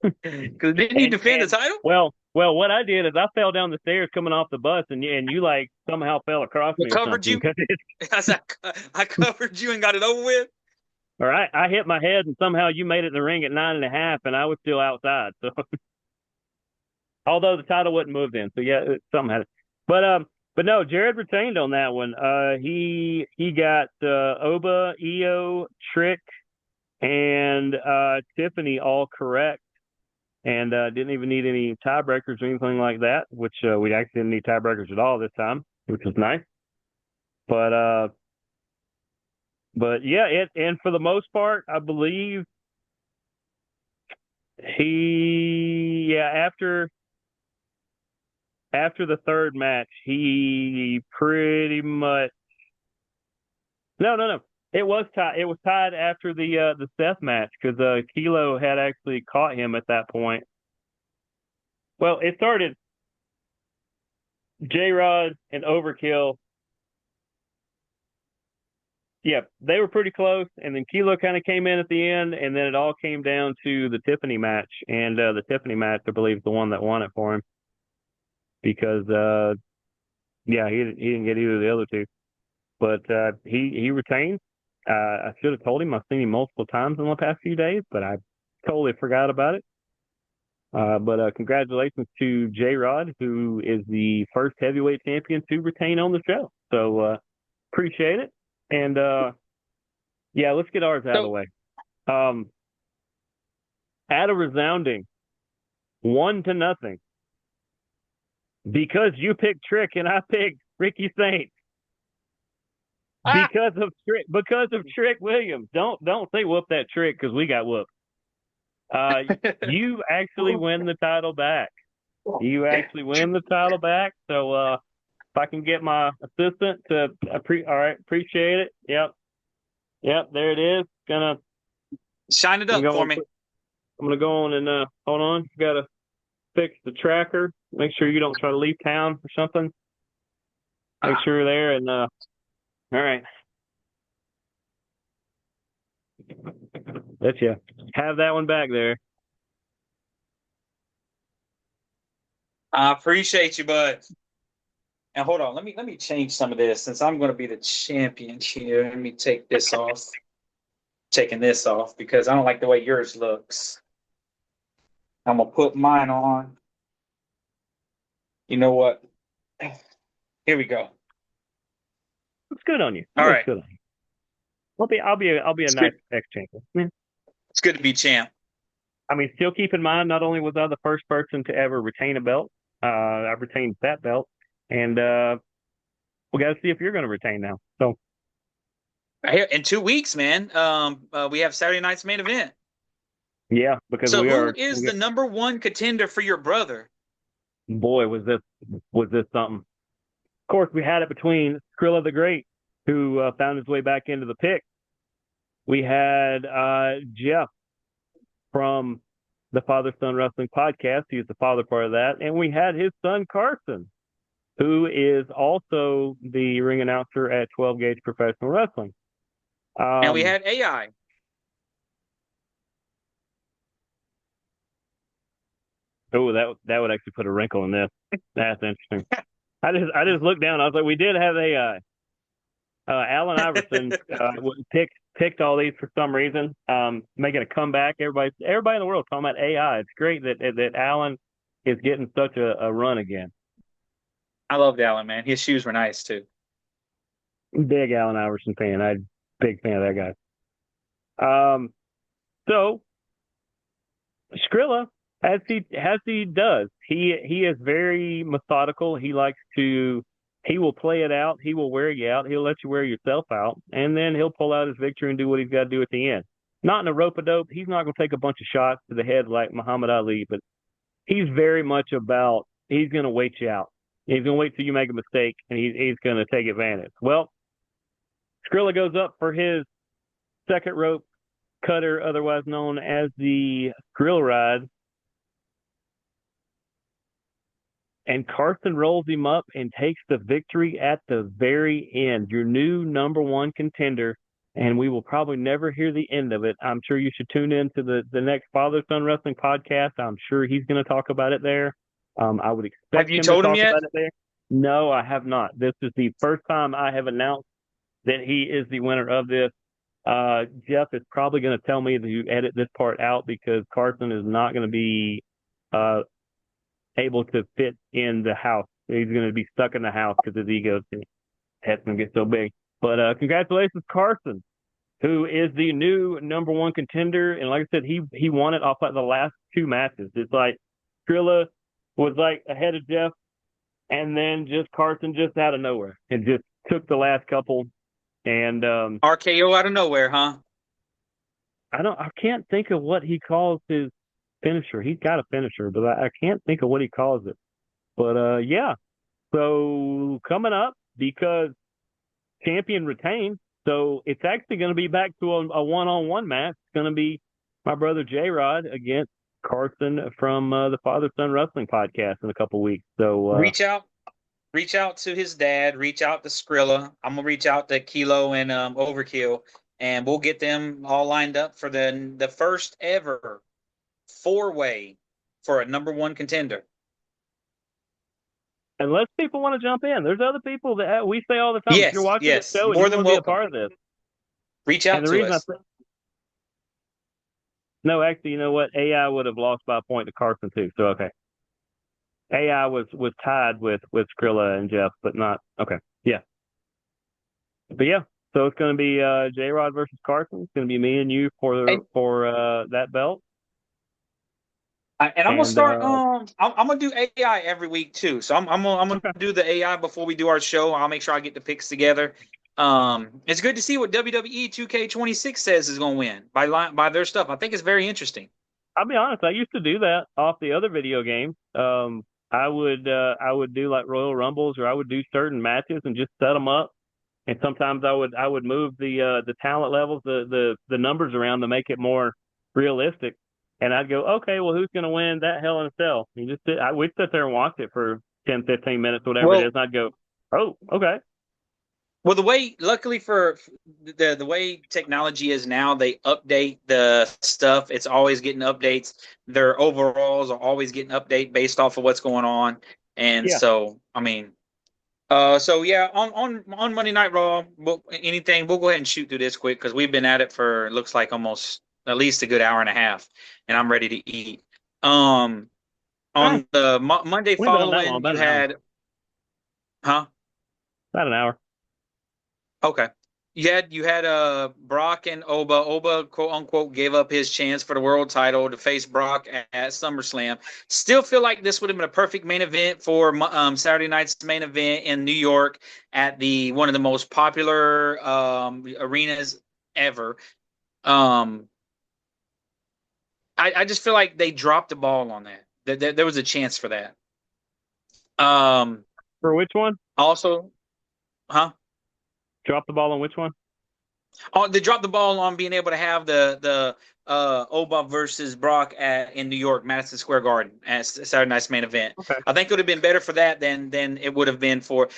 Because didn't you defend the And title? what I did is I fell down the stairs coming off the bus, and you like somehow fell across I me or covered something. you. I covered you and got it over with. Or I hit my head, and somehow you made it in the ring at 9.5, and I was still outside. So although the title wasn't moved in, so yeah, something had it. But no, Jared retained on that one. He got Oba, Io, Trick, and Tiffany all correct, and didn't even need any tiebreakers or anything like that, which we actually didn't need tiebreakers at all this time, which was nice. But yeah, and for the most part, I believe after the third match, he pretty much no. It was tied. It was tied after the Seth match, because Kilo had actually caught him at that point. Well, it started J Rod and Overkill. Yeah, they were pretty close, and then Kilo kind of came in at the end, and then it all came down to the Tiffany match, and the Tiffany match, I believe, is the one that won it for him, because yeah, he didn't get either of the other two, but he retained. I should have told him. I've seen him multiple times in the past few days, but I totally forgot about it. But congratulations to J Rod, who is the first heavyweight champion to retain on the show. So appreciate it. And yeah, let's get ours out of the So way. At a resounding 1-0, because you picked Trick and I picked Ricky Saint. ah, Because of Trick Williams. Don't say whoop that Trick, because we got whooped. You actually win the title back. You actually win the title back. So if I can get my assistant to all right, appreciate it. Yep, there it is. shine it I'm up for going me. I'm gonna go on and hold on. Gotta fix the tracker. Make sure you don't try to leave town or something. Make sure you're there. And all right, let you have that one back there. I appreciate you, bud. And hold on, let me change some of this since I'm going to be the champion here. Let me take this off. Taking this off because I don't like the way yours looks. I'm gonna put mine on. You know what? Here we go. It's good on you. All It's right. good on you. I'll be a It's nice good. ex-champion. It's good to be champ. I mean, still keep in mind, not only was I the first person to ever retain a belt, I retained that belt, and we got to see if you're going to retain now. So In 2 weeks, man. We have Saturday night's main event. yeah, because So who is the number one contender for your brother? boy, was this something. Of course, we had it between Skrilla the Great, who found his way back into the pick. We had Jeff from the Father Son Wrestling podcast. He's the father part of that, and we had his son Carson, who is also the ring announcer at 12 Gauge Professional Wrestling. And we had AI. Oh, that would actually put a wrinkle in this. That's interesting. I just looked down. I was like, we did have AI. Allen Iverson picked all these for some reason, making a comeback. Everybody in the world talking about AI. It's great that Allen is getting such a run again. I loved Allen, man. His shoes were nice too. Big Allen Iverson fan. I'm big fan of that guy. So Skrilla, as he does, he is very methodical. He will play it out. He will wear you out. He'll let you wear yourself out, and then he'll pull out his victory and do what he's got to do at the end. Not in a rope-a-dope. He's not going to take a bunch of shots to the head like Muhammad Ali, but he's very much about he's going to wait you out. He's going to wait till you make a mistake, and he's going to take advantage. Well, Skrilla goes up for his second rope cutter, otherwise known as the grill ride. And Carson rolls him up and takes the victory at the very end. Your new number one contender, and we will probably never hear the end of it. I'm sure you should tune in to the next Father Son Wrestling podcast. I'm sure he's going to talk about it there. I would expect him to talk about it there. No, I have not. This is the first time I have announced that he is the winner of this. Jeff is probably going to tell me to edit this part out because Carson is not going to be able to fit in the house. He's going to be stuck in the house because his ego head's going to get so big. But congratulations, Carson, who is the new number one contender. And like I said, he won it off like the last two matches. It's like Skrilla was like ahead of Jeff, and then just Carson just out of nowhere and just took the last couple. And RKO out of nowhere, huh? I can't think of what he calls his finisher. He's got a finisher, but I can't think of what he calls it. But yeah. So coming up, because champion retained, so it's actually going to be back to a one-on-one match. It's going to be my brother J-Rod against Carson from the Father Son Wrestling podcast in a couple weeks. So reach out to his dad. Reach out to Skrilla. I'm gonna reach out to Kilo and Overkill, and we'll get them all lined up for the first ever 4-way for a number one contender. Unless people want to jump in, there's other people that we say all the time. Yes, if you're watching yes, the show and more you than want to be a welcome. part of this, reach out to us. No, actually, you know what? AI would have lost by a point to Carson too. So okay, AI was tied with Skrilla and Jeff, but not okay. Yeah, but yeah. So it's going to be J Rod versus Carson. It's going to be me and you for that belt. And I'm gonna start. I'm gonna do AI every week too. So I'm gonna do the AI before we do our show. I'll make sure I get the picks together. It's good to see what WWE 2K26 says is gonna win by their stuff. I think it's very interesting. I'll be honest. I used to do that off the other video games. I would do like Royal Rumbles, or I would do certain matches and just set them up. And sometimes I would move the talent levels, the numbers around to make it more realistic. and I'd go, okay, well, who's going to win that Hell in a Cell? We'd sit there and watch it for 10, 15 minutes, whatever it is, Well, and I'd go, oh, okay. well, luckily for the way technology is now, they update the stuff. It's always getting updates. Their overalls are always getting update based off of what's going on. And Yeah. so, I mean, so yeah, on Monday Night Raw, we'll go ahead and shoot through this quick because we've been at it for looks like almost at least a good hour and a half, and I'm ready to eat. Um, Ah, on the Monday we ain't been on that long, following, about you an hour. had, huh? About an hour. Okay. You had Brock and Oba. Oba, quote unquote, gave up his chance for the world title to face Brock at SummerSlam. Still feel like this would have been a perfect main event for Saturday night's main event in New York at the one of the most popular arenas ever. Um, I just feel like they dropped the ball on that. There was a chance for that. Um, For which one? also, huh? Drop the ball on which one? Oh, they dropped the ball on being able to have the Oba versus Brock in New York, Madison Square Garden as Saturday night's main event. Okay. I think it would have been better for that than it would have been for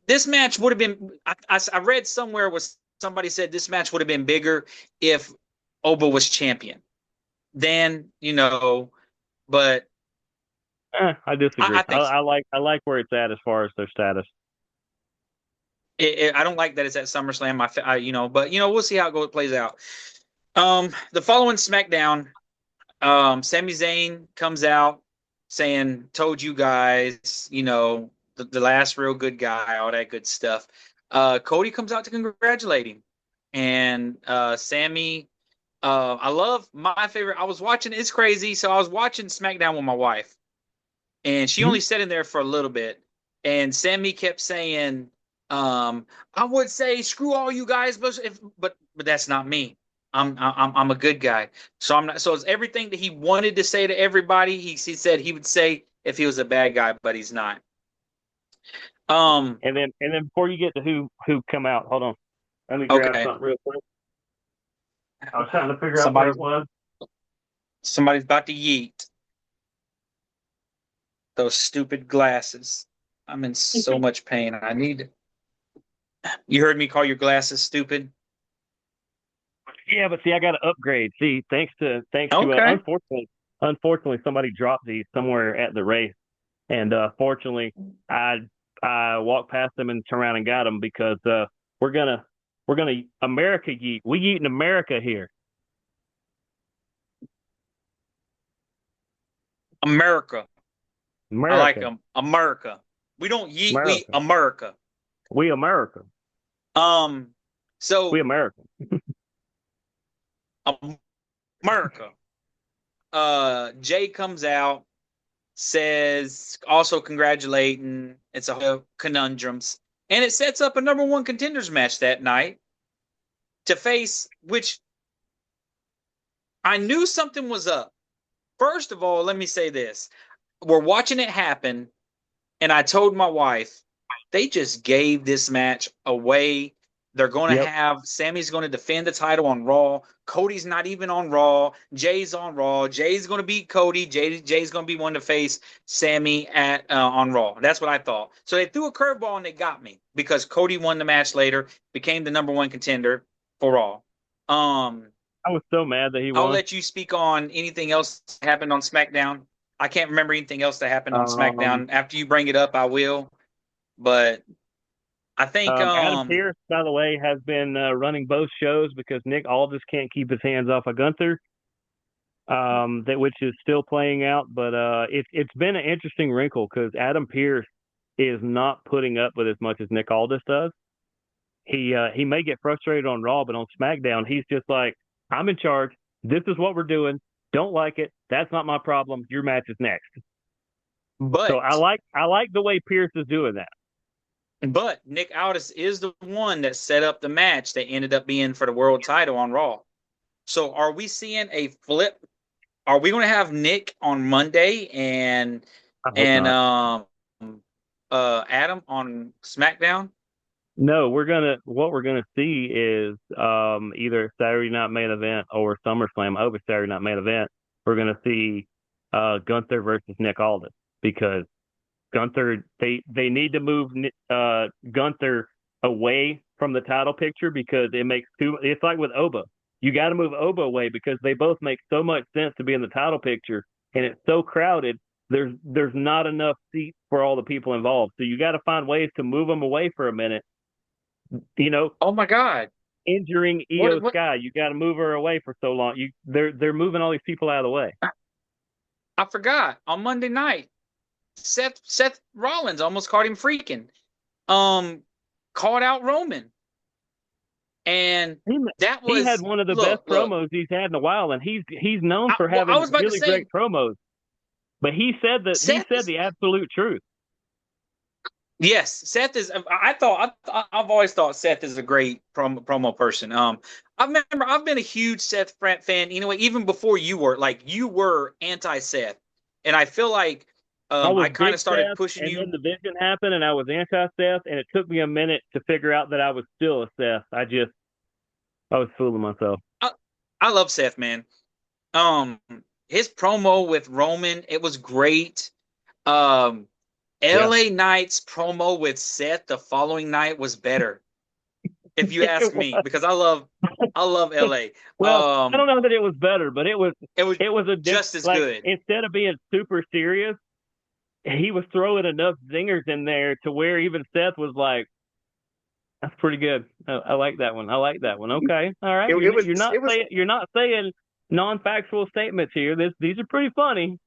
this match. Would have been. I read somewhere was somebody said this match would have been bigger if Oba was champion. Then but I I disagree. think I like where it's at as far as their status. I don't like that it's at SummerSlam. But we'll see how it plays out. The following SmackDown. Sami Zayn comes out saying, "Told you guys, the last real good guy, all that good stuff." Cody comes out to congratulate him, and Sammy. I love my favorite. I was watching. It's crazy. So I was watching SmackDown with my wife, and she Mhm. only sat in there for a little bit, and Sammy kept saying, "I would say screw all you guys, but that's not me. I'm a good guy. So I'm not. So it's everything that he wanted to say to everybody. He said he would say if he was a bad guy, but he's not. Um. And then before you get to who come out, hold on. Let me grab Okay. something real quick. I was trying to figure out where Somebody's it was. somebody's about to yeet those stupid glasses. I'm in so much pain. I need. You heard me call your glasses stupid. Yeah, but see, I got to upgrade. See, thanks to Okay. unfortunately somebody dropped these somewhere at the race, and fortunately I I walked past them and turned around and got them because we're gonna we're gonna America yeet. We eat in America here. America. I like America, them. America. We don't yeet. We America. America. We America. Um. We So America. America. Jay comes out, says also congratulating. It's a whole conundrums, and it sets up a number one contenders match that night to face. Which I knew something was up. First of all, let me say this: we're watching it happen, and I told my wife, they just gave this match away. They're going to Yep. have Sammy's going to defend the title on Raw. Cody's not even on Raw. Jay's on Raw. Jay's going to beat Cody. Jay's going to be one to face Sammy at on Raw. That's what I thought. So they threw a curveball and they got me because Cody won the match later, became the number one contender for Raw. Um, I was so mad that he I'll won. let you speak on anything else that happened on SmackDown. I can't remember anything else that happened on Um, SmackDown. After you bring it up, I will. But I think Adam Pearce, by the way, has been running both shows because Nick Aldis can't keep his hands off of Gunther, that which is still playing out. But it's been an interesting wrinkle because Adam Pearce is not putting up with as much as Nick Aldis does. He may get frustrated on Raw, but on SmackDown, he's just like, I'm in charge. This is what we're doing. Don't like it. That's not my problem. Your match is next. So but I like the way Pearce is doing that. Nick Aldis is the one that set up the match that ended up being for the world title on Raw. So are we seeing a flip? Are we going to have Nick on Monday I hope and not. Adam on SmackDown? No, what we're gonna see is either Saturday Night Main Event or SummerSlam. I hope it's Saturday Night Main Event. we're going to see Gunther versus Nick Aldis because Gunther they need to move Gunther away from the title picture because it makes too. It's like with Oba, you got to move Oba away because they both make so much sense to be in the title picture, and it's so crowded. There's not enough seats for all the people involved, so you got to find ways to move them away for a minute. You know, Oh my God. injuring What Io what Sky, you got to move her away for so long. They're moving all these people out of the way. I forgot. On Monday night, Seth Rollins almost caught him freaking. Called out Roman. And He, that he had was one of the best look. promos he's had in a while, and he's known for I having was about to really great say promos. But he Seth said is the absolute truth. yes, Seth is. I've always thought Seth is a great promo person. I remember I've been a huge Seth fan. You know, even before you were you were anti Seth, and I feel like I was I kind big of started Seth, pushing and then you. the vision happened, and I was anti Seth, and it took me a minute to figure out that I was still a Seth. I was fooling myself. I, I love Seth, man. Um, his promo with Roman, it was great. Um, Yeah, LA Knight's promo with Seth the following night was better, if you it ask me, was. because I love LA. Well, I don't know that it was better, but It was it was a just as like good. instead of being super serious, he was throwing enough zingers in there to where even Seth was like, "That's pretty good. I like that one. I like that one. Okay, all right. You're not saying non-factual statements here. These are pretty funny.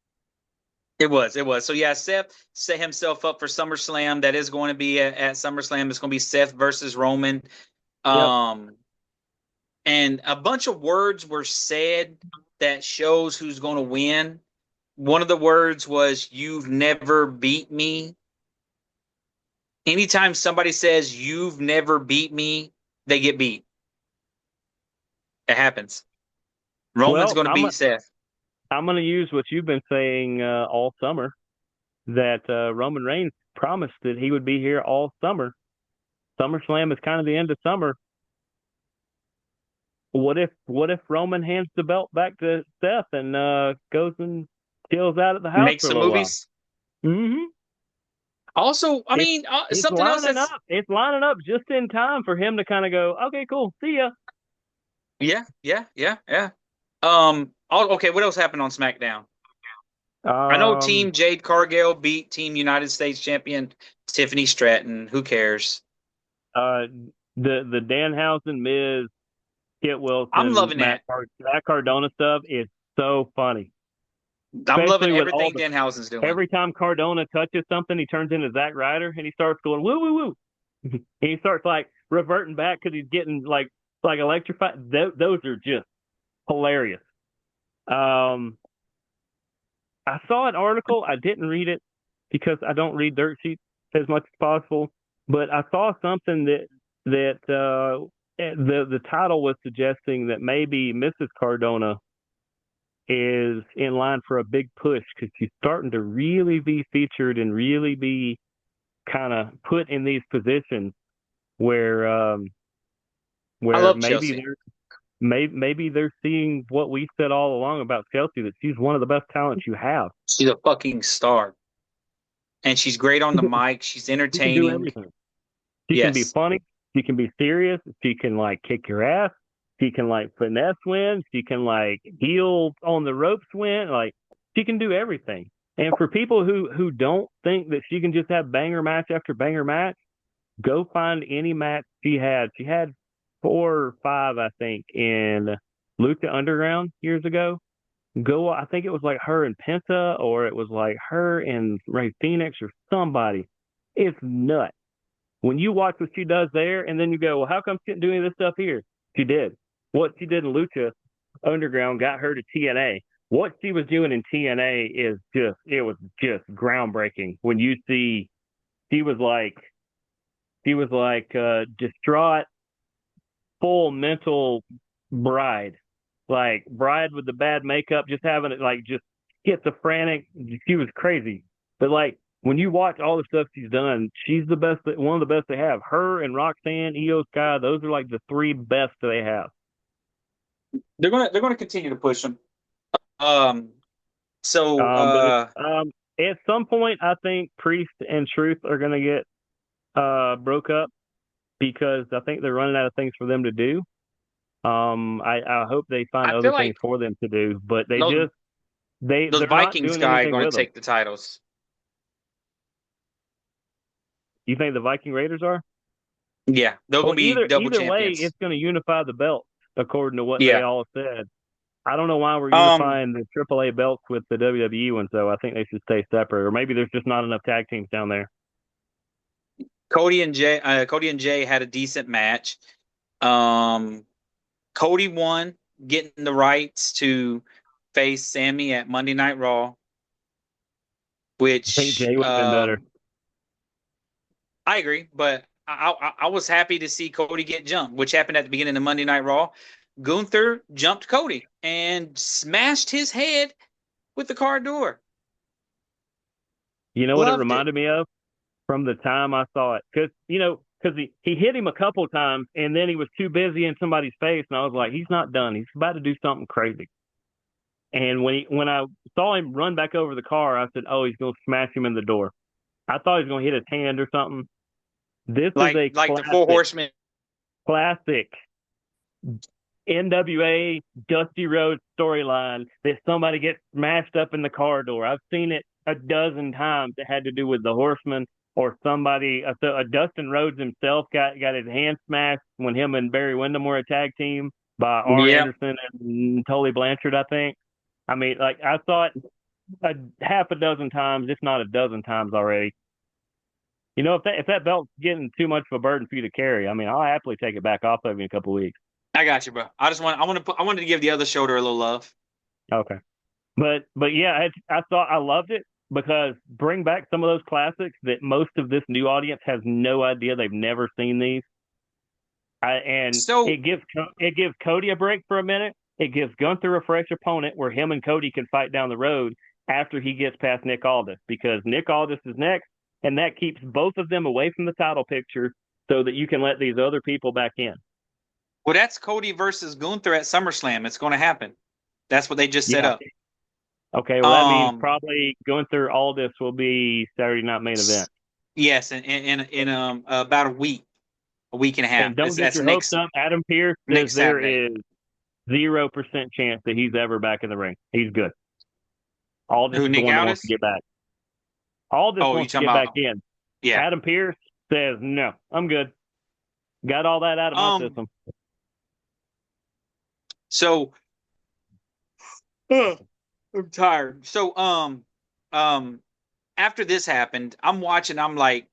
It was. So yeah, Seth set himself up for SummerSlam. That is going to be at SummerSlam. It's going to be Seth versus Roman. Yep. Um, and a bunch of words were said that shows who's going to win. One of the words was "You've never beat me." Anytime somebody says "You've never beat me," they get beat. It happens. Roman's Well, going to beat Seth. I'm gonna use what you've been saying all summer that Roman Reigns promised that he would be here all summer. SummerSlam is kind of the end of summer. What if Roman hands the belt back to Seth and goes and chills out at the house Make for a some little while? movies. Mm-hmm. Also, I It's mean, it's something else lining up. that's It's lining up just in time for him to kind of go, okay, cool, see ya. yeah. Okay, what else happened on SmackDown? I know Um, Team Jade Cargill beat Team United States champion Tiffany Stratton. Who cares? uh, the Danhausen, Miz, Kit I'm Wilson, loving that. Matt Cardona stuff is so funny, I'm loving especially with all everything the Danhausen's doing. every time Cardona touches something, he turns into Zack Ryder and he starts going woo woo woo. And he starts like reverting back because he's getting like electrified. Those are just hilarious. Um, I saw an article. I didn't read it because I don't read dirt sheets as much as possible. But I saw something that the title was suggesting that maybe Mrs. Cardona is in line for a big push because she's starting to really be featured and really be kind of put in these positions where I where love Chelsea. maybe they're seeing what we said all along about Chelsea, that she's one of the best talents you have. She's a fucking star, and she's great on the mic. She's She can do entertaining. everything. She can be Yes, funny. She can be serious. She can like kick your ass. She can like finesse win. She can like heel on the ropes win. Like she can do everything. And for people who don't think that she can just have banger match after banger match, go find any match she had. She had 4 or 5, I think, in Lucha Underground years ago. Go, I think it was like her and Penta, or it was like her and Ray Phoenix or somebody. It's nuts when you watch what she does there, and then you go, well, how come she didn't do any of this stuff here? She did. What she did in Lucha Underground got her to TNA. What she was doing in TNA it was just groundbreaking. When you see, she was like, distraught, full mental bride, like bride with the bad makeup, just having it like just schizophrenic. She was crazy, but like when you watch all the stuff she's done, she's the best, one of the best they have. Her and Roxanne, Io Sky, those are like the 3 best they have. they're gonna continue to push them. Um, so But it's at some point, I think Priest and Truth are going to get broke up because I think they're running out of things for them to do. I hope they find I other feel things like for them to do, but those those they're not Vikings doing guy anything going to with them. take the titles. You think the Viking Raiders are? Yeah, they're Well, going to be double either way, champions. it's going to unify the belts according to what they Yeah. all said. I don't know why we're Um, unifying the AAA belts with the WWE ones, though. I think they should stay separate, or maybe there's just not enough tag teams down there. Cody and Jay had a decent match. Um, Cody won, getting the rights to face Sammy at Monday Night Raw, I think which Jay would have been better. I agree, but I was happy to see Cody get jumped, which happened at the beginning of Monday Night Raw. Gunther jumped Cody and smashed his head with the car door. You know what it Loved it. reminded me of from the time I saw it? Because he hit him a couple times, and then he was too busy in somebody's face, and I was like, he's not done. He's about to do something crazy. And when I saw him run back over the car, I said, "Oh, he's going to smash him in the door." I thought he was going to hit his hand or something. This is a Like the Four Horsemen. classic NWA Dusty Rhodes storyline that somebody gets smashed up in the corridor. I've seen it a dozen times. It had to do with the Horseman or somebody. Dustin Rhodes himself got his hand smashed when him and Barry Windham were a tag team by R. Yeah, Anderson and Tully Blanchard, I think. I mean, like I saw it a half a dozen times, if not a dozen times already. If that belt's getting too much of a burden for you to carry, I mean, I'll happily take it back off of you in a couple of weeks. I got you, bro. I wanted to give the other shoulder a little love. Okay. But yeah, I loved it because bring back some of those classics that most of this new audience has no idea. They've never seen these. And So it gives Cody a break for a minute. It gives Gunther a fresh opponent where him and Cody can fight down the road after he gets past Nick Aldis, because Nick Aldis is next, and that keeps both of them away from the title picture so that you can let these other people back in. well, that's Cody versus Gunther at SummerSlam. It's going to happen. That's what they just set Yeah. up. Okay. Well, that means Um, probably Gunther Aldis will be Saturday night main event. yes, in about a week and a half. And don't get That's your hopes next up. Adam Pearce says next there Saturday. is 0% chance that he's ever back in the ring. He's good. Aldis Who, is the Nick one that wants to Aldis? get back. Aldis Oh, you wants to talking get back about? in. Yeah. Adam Pearce says, no, I'm good. Got all that out of my Um. system. So I'm tired. So um, after this happened, I'm watching. I'm like,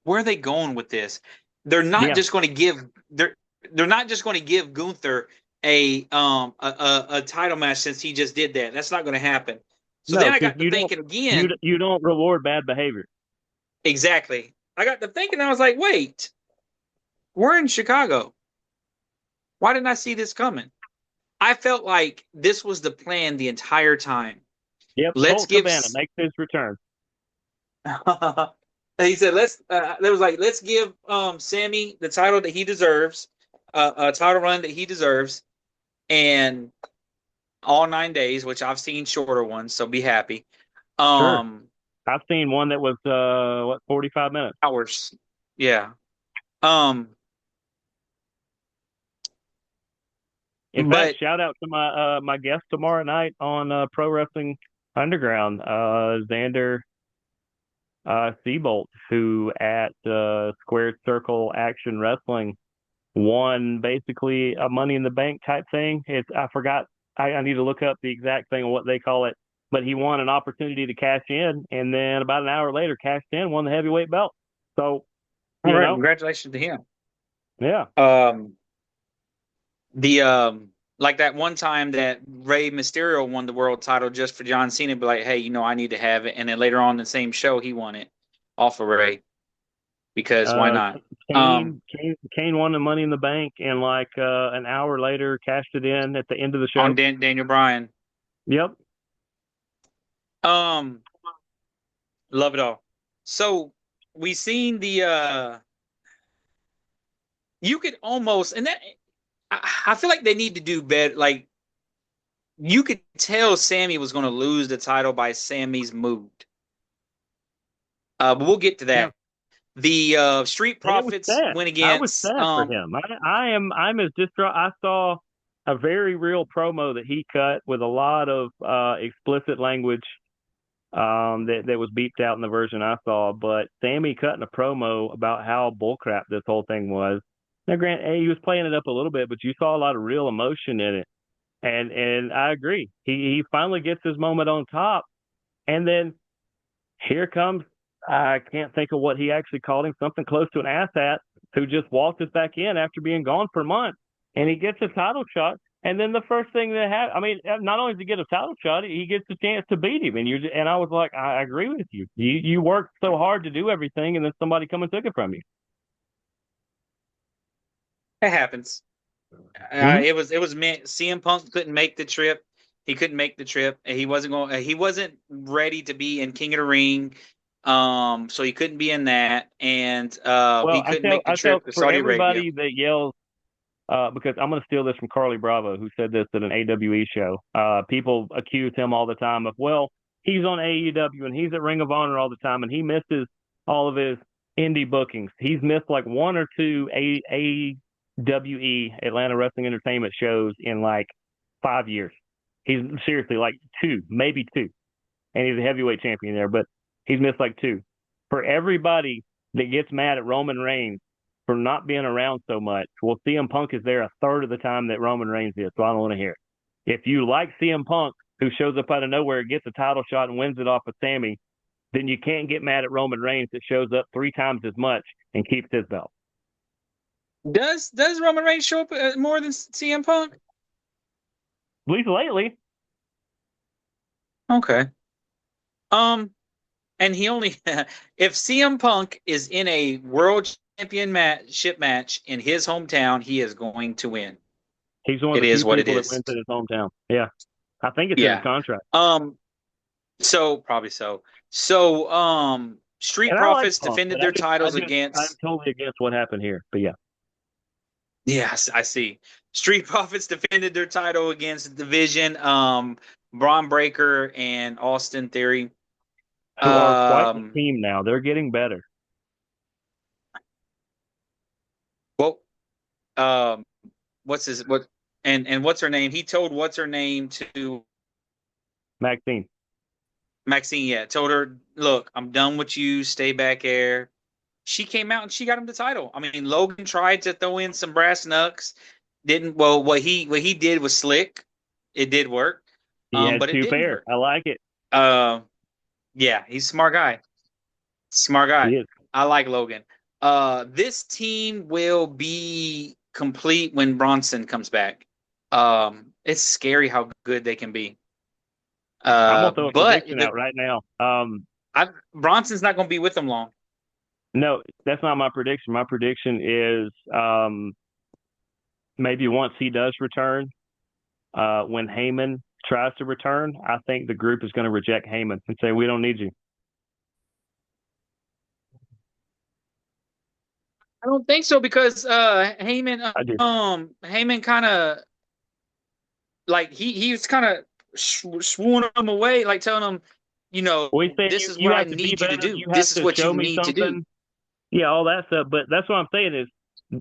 where are they going with this? They're not Yeah. just going to give they're not just going to give Gunther a title match since he just did that. That's not going to happen. So then No, I because got to thinking again. you don't reward bad behavior. Exactly. I got to thinking. I was like, wait, we're in Chicago. Why didn't I see this coming? I felt like this was the plan the entire time. Yep. Let's Colt give. Cabana makes his return. He said, "Let's." There was like, let's give Sammy the title that he deserves, a title run that he deserves, and all 9 days, which I've seen shorter ones, so be happy. Sure. Um, I've seen one that was 45 minutes. Hours, yeah. Um, In fact, but shout out to my guest tomorrow night on Pro Wrestling Underground, Xander Seabolt, who at Squared Circle Action Wrestling won basically a Money in the Bank type thing. I forgot. I need to look up the exact thing of what they call it. But he won an opportunity to cash in, and then about an hour later, cashed in, won the heavyweight belt. So, all you right, know, congratulations to him. yeah, Um, the like that one time that Rey Mysterio won the world title just for John Cena, be like, hey, I need to have it, and then later on the same show he won it off of Rey because why uh, not? Um, Kane won the Money in the Bank, and like an hour later, cashed it in at the end of the on show. Daniel Bryan. Yep. Um, love it all. So we seen the you could almost, and that I feel like they need to do better. Like you could tell Sammy was going to lose the title by Sammy's mood. But we'll get to Yeah, that. The Street and it was Profits sad. went I was against sad for him. I'm as distraught. I saw a very real promo that he cut with a lot of explicit language that was beeped out in the version I saw. But Sammy cutting a promo about how bullcrap this whole thing was. Now, Grant, hey, he was playing it up a little bit, but you saw a lot of real emotion in it, and I agree. He finally gets his moment on top, and then here comes, I can't think of what he actually called him, something close to an asshat, who just walked us back in after being gone for months, and he gets a title shot. And then the first thing that happened, I mean, not only does he get a title shot, he gets a chance to beat him. And I was like, I agree with you. You worked so hard to do everything, and then somebody come and took it from you. It happens. Mm-hmm. It was meant. CM Punk couldn't make the trip. He couldn't make the trip, and he wasn't going. He wasn't ready to be in King of the Ring. So he couldn't be in that, and he Well, couldn't make the I tell trip to for Saudi Arabia. everybody that yells, because I'm going to steal this from Carly Bravo, who said this at an AWE show. People accuse him all the time of, well, he's on AEW and he's at Ring of Honor all the time, and he misses all of his indie bookings. He's missed like one or two AWE, Atlanta Wrestling Entertainment shows in like 5 years. He's seriously like two, maybe two, and he's a heavyweight champion there, but he's missed like two. For everybody that gets mad at Roman Reigns for not being around so much, well, CM Punk is there a third of the time that Roman Reigns is, so I don't want to hear it. If you like CM Punk, who shows up out of nowhere, gets a title shot, and wins it off of Sammy, then you can't get mad at Roman Reigns that shows up 3 times as much and keeps his belt. Does Roman Reigns show up more than CM Punk? At least lately. Okay. Um, and he only if CM Punk is in a world championship match in his hometown, he is going to win. He's one of It the is few what it people that is. wins in his hometown. Yeah. I think it's in his Yeah. contract. So probably so. So Street And I like Profits Punk, defended but their titles I'm against. totally against what happened here. But yeah. Yes, I see. Street Profits defended their title against Division, Braun Breaker and Austin Theory. Who are quite the Um, team now. They're getting better. well, um, what's his what and what's her name? He told what's her name to Maxine. Maxine. Yeah, told her, look, I'm done with you. Stay back there. She came out and she got him the title. I mean, Logan tried to throw in some brass knucks. Didn't well. What he did was slick. It did work. He has But it two didn't pairs. work. I like it. Uh, yeah, he's a smart guy. Smart He guy. is. I like Logan. This team will be complete when Bronson comes back. It's scary how good they can be. I'm gonna throw a But prediction out right now. Bronson's not going to be with them long. No, that's not my prediction. My prediction is maybe once he does return, when Heyman tries to return, I think the group is going to reject Heyman and say, "We don't need you." I don't think so because I do. Heyman kind of like he was kind of swooning them away, like telling them, Well, he's saying this is you what I have to be need you to better. do. You have This is to what you show me need to do. something. Yeah, all that stuff. But that's what I'm saying is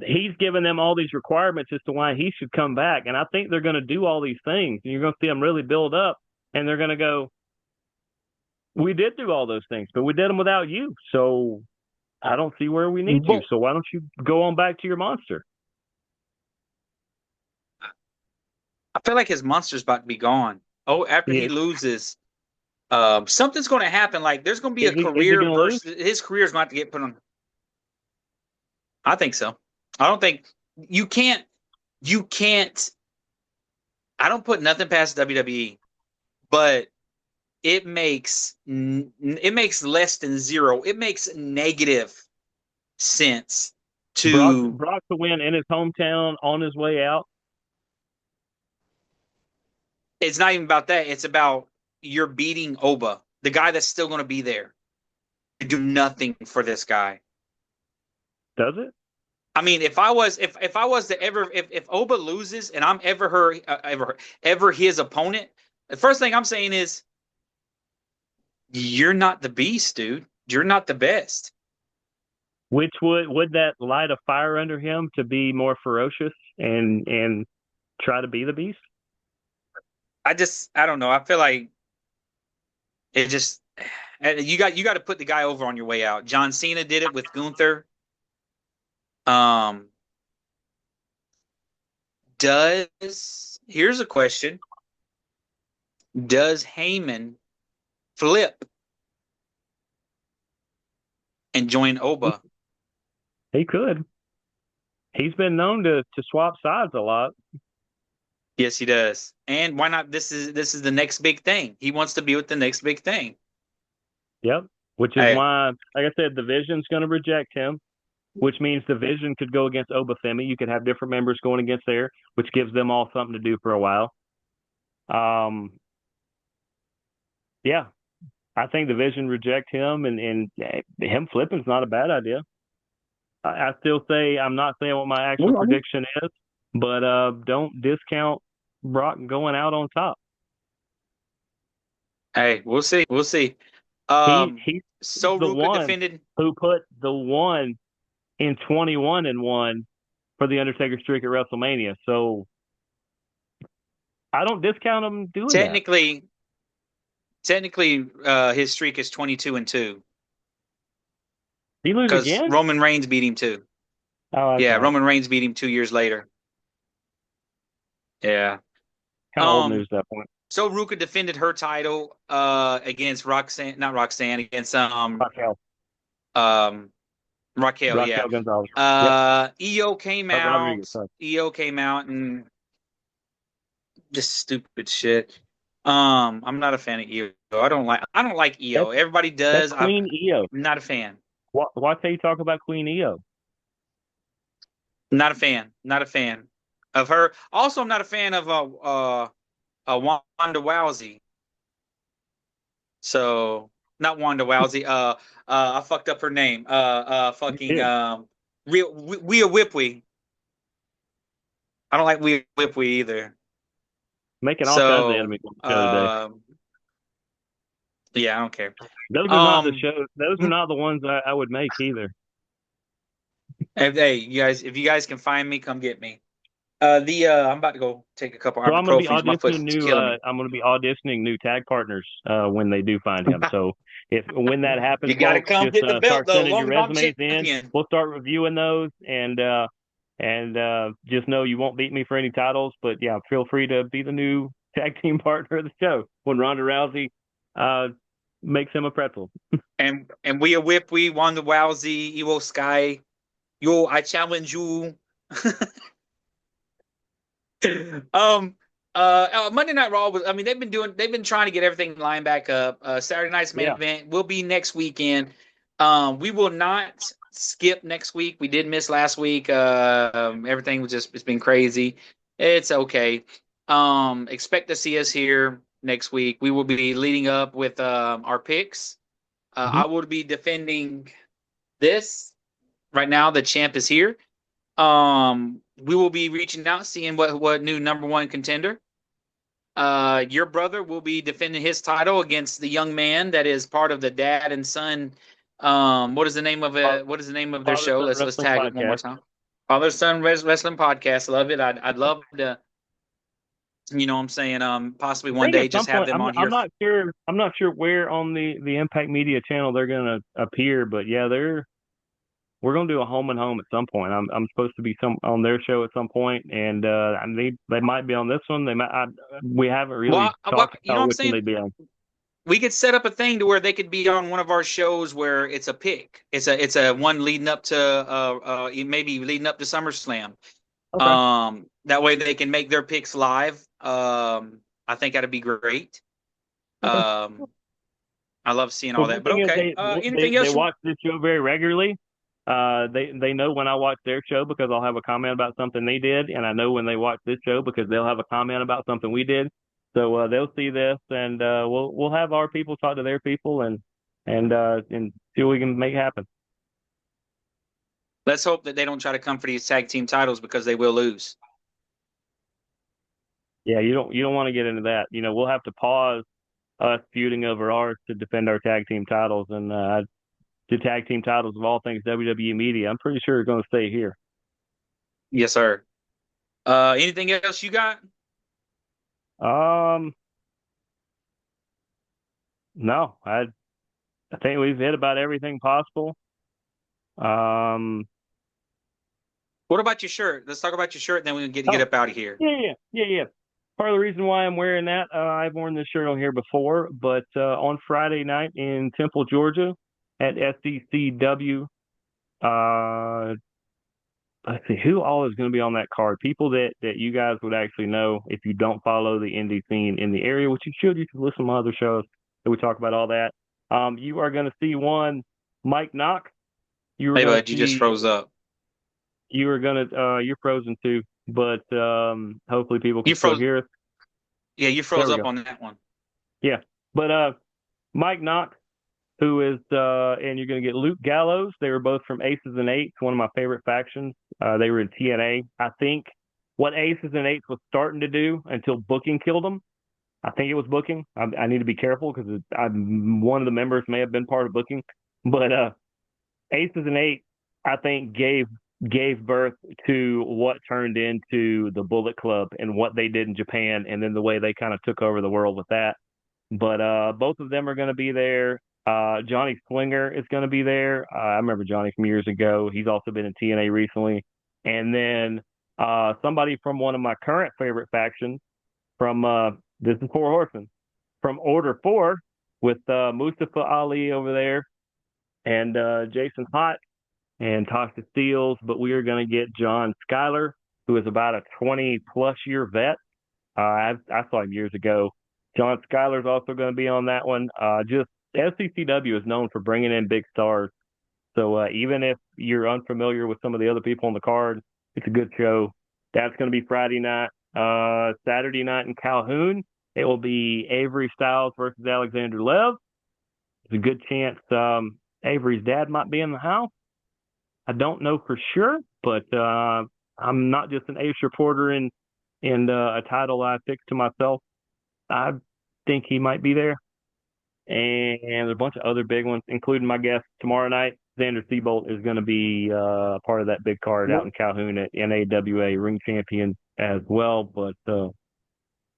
he's giving them all these requirements as to why he should come back. And I think they're going to do all these things. And you're going to see them really build up. And they're going to go, we did do all those things, but we did them without you. So I don't see where we need you. Well, So why don't you go on back to your monster? I feel like his monster's about to be gone. Oh, after he Yes. loses, something's going to happen. Like there's going to be a Is he career going to lose? versus his career's going to have to get put on. I think so. I don't think you can't. You can't. I don't put nothing past WWE, but it makes less than zero. It makes negative sense to. Brock to win in his hometown on his way out. It's not even about that. It's about you're beating Oba, the guy that's still going to be there. You do nothing for this guy. Does it? I mean, if I was to ever if Oba loses and I'm ever his opponent, the first thing I'm saying is you're not the beast, dude. You're not the best. Which would that light a fire under him to be more ferocious and try to be the beast? I don't know. I feel like it just you got to put the guy over on your way out. John Cena did it with Gunther. Um, does Here's a question: does Heyman flip and join Oba? He could. He's been known to swap sides a lot. Yes, he does. And why not? This is the next big thing. He wants to be with the next big thing. Yep. Which is Hey, why, like I said, the Vision's going to reject him, which means the Vision could go against Obafemi. You could have different members going against there, which gives them all something to do for a while. Um, yeah, I think the Vision reject him, and him flipping's not a bad idea. I still say I'm not saying what my actual prediction is, but don't discount Brock going out on top. hey, we'll see. We'll see. He's So the Ruka one defended. who put the one in 21-1 for the Undertaker streak at WrestleMania. So I don't discount him doing that. Technically, his streak is 22-2 Did he lose because again? Roman Reigns beat him too. Oh, that's Yeah, right. Roman Reigns beat him 2 years later. Yeah. Kind of old Um. news at that point. So Ruka defended her title against Roxanne, not Roxanne, against Raquel. um Raquel. Yeah. Raquel Gonzalez. Yep. EO came Rodriguez. out. Sorry. EO came out and just stupid shit. I'm not a fan of EO. I don't like EO. That's Everybody that's does. I'm Queen Io. not a fan. Watch how you talk about Queen Io. Not a fan. Not a fan of her. Also, I'm not a fan of Wanda Rousey. So not Wanda Rousey. I fucked up her name. You Fucking did. Rhea Whipwee. I don't like Rhea Whipwee either. Making all kinds of So enemies on the show today. yeah, I don't care. Those are not the Um, shows. Those are not the ones I would make either. hey, if you guys can find me, come get me. I'm about to go take a couple So I'm going to be ibuprofens. My auditioning foot's new. killing me. I'm going to be auditioning new tag partners when they do find him. So when that happens, You got to folks, come just get the belt start though. As sending long your as I'm resumes in. champion. We'll start reviewing those, and just know you won't beat me for any titles. But yeah, feel free to be the new tag team partner of the show when Ronda Rousey uh, makes him a pretzel. And we a whip. We won the Wowsy Evo Sky. Yo, I challenge you. um. Monday Night Raw was. I mean, They've been trying to get everything lined back up. Saturday night's main Yeah. event will be next weekend. We will not skip next week. We did miss last week. Everything was just. It's been crazy. It's okay. Expect to see us here next week. We will be leading up with our picks. Mm-hmm. I will be defending this. Right now, the champ is here. We will be reaching out, seeing what new number one contender. Your brother will be defending his title against the young man that is part of the dad and son. What is the name of it? What is the name of their Father show? Son Let's Wrestling tag it one more Podcast. time. Father Son Wrestling Podcast. Love it. I'd love to. You know what I'm saying? Possibly I one think day at some just have point, them on I'm here. not sure. I'm not sure where on the Impact Media channel they're going to appear, but yeah, we're going to do a home and home at some point. I'm supposed to be some on their show at some point, and they might be on this one. They might. We haven't really talked You know about what I'm which one saying? they'd be on. We could set up a thing to where they could be on one of our shows where it's a pick. It's a one leading up to maybe leading up to SummerSlam. Okay. That way they can make their picks live. I think that'd be great. Okay. I love seeing Well, all good that. But thing is okay. Anything they else? watch this show very regularly. They know when I watch their show because I'll have a comment about something they did, and I know when they watch this show because they'll have a comment about something we did. So they'll see this, and we'll have our people talk to their people and see what we can make happen. Let's hope that they don't try to come for these tag team titles because they will lose. Yeah, you don't want to get into that. We'll have to pause us feuding over ours to defend our tag team titles, and the tag team titles of all things WWE media. I'm pretty sure are going to stay here. Yes, sir. Anything else you got? Um, no, I think we've hit about everything possible. Um, What about your shirt? Let's talk about your shirt, then we can get oh, up out of here. yeah. Part of the reason why I'm wearing that, I've worn this shirt on here before, but on Friday night in Temple, Georgia, at SCCW, uh, let's see who all is going to be on that card. People that you guys would actually know if you don't follow the indie scene in the area, which you should. You should listen to my other shows that we talk about all that. You are going to see one Mike Knox. You are Hey, going to bud, you just see. froze up. You are going to. You're frozen too, but hopefully people can You still froze. hear us. Yeah, you There froze we up go. on that one. Yeah, but Mike Knox, who is and you're going to get Luke Gallows. They were both from Aces and Eights, one of my favorite factions. They were in TNA. I think what Aces and Eights was starting to do until booking killed them. I think it was booking. I need to be careful because one of the members may have been part of booking, but Aces and Eights, I think gave birth to what turned into the Bullet Club and what they did in Japan, and then the way they kind of took over the world with that. But both of them are going to be there. Johnny Slinger is going to be there. I remember Johnny from years ago. He's also been in TNA recently. And then somebody from one of my current favorite factions from this is Four Horsemen from Order 4 with Mustafa Ali over there and Jason Hott and Tasha Steeles. But we are going to get John Schuyler, who is about a 20 plus year vet. I saw him years ago. John Schuyler's also going to be on that one. Just SCCW is known for bringing in big stars. So even if you're unfamiliar with some of the other people on the card, it's a good show. That's going to be Friday night. Saturday night in Calhoun, it will be Avery Styles versus Alexander Lev. There's a good chance Avery's dad might be in the house. I don't know for sure, but I'm not just an ace reporter and a title I fixed to myself. I think he might be there. And there's a bunch of other big ones, including my guest tomorrow night. Xander Seabolt is going to be part of that big card out in Calhoun at NAWA Ring Champion as well. But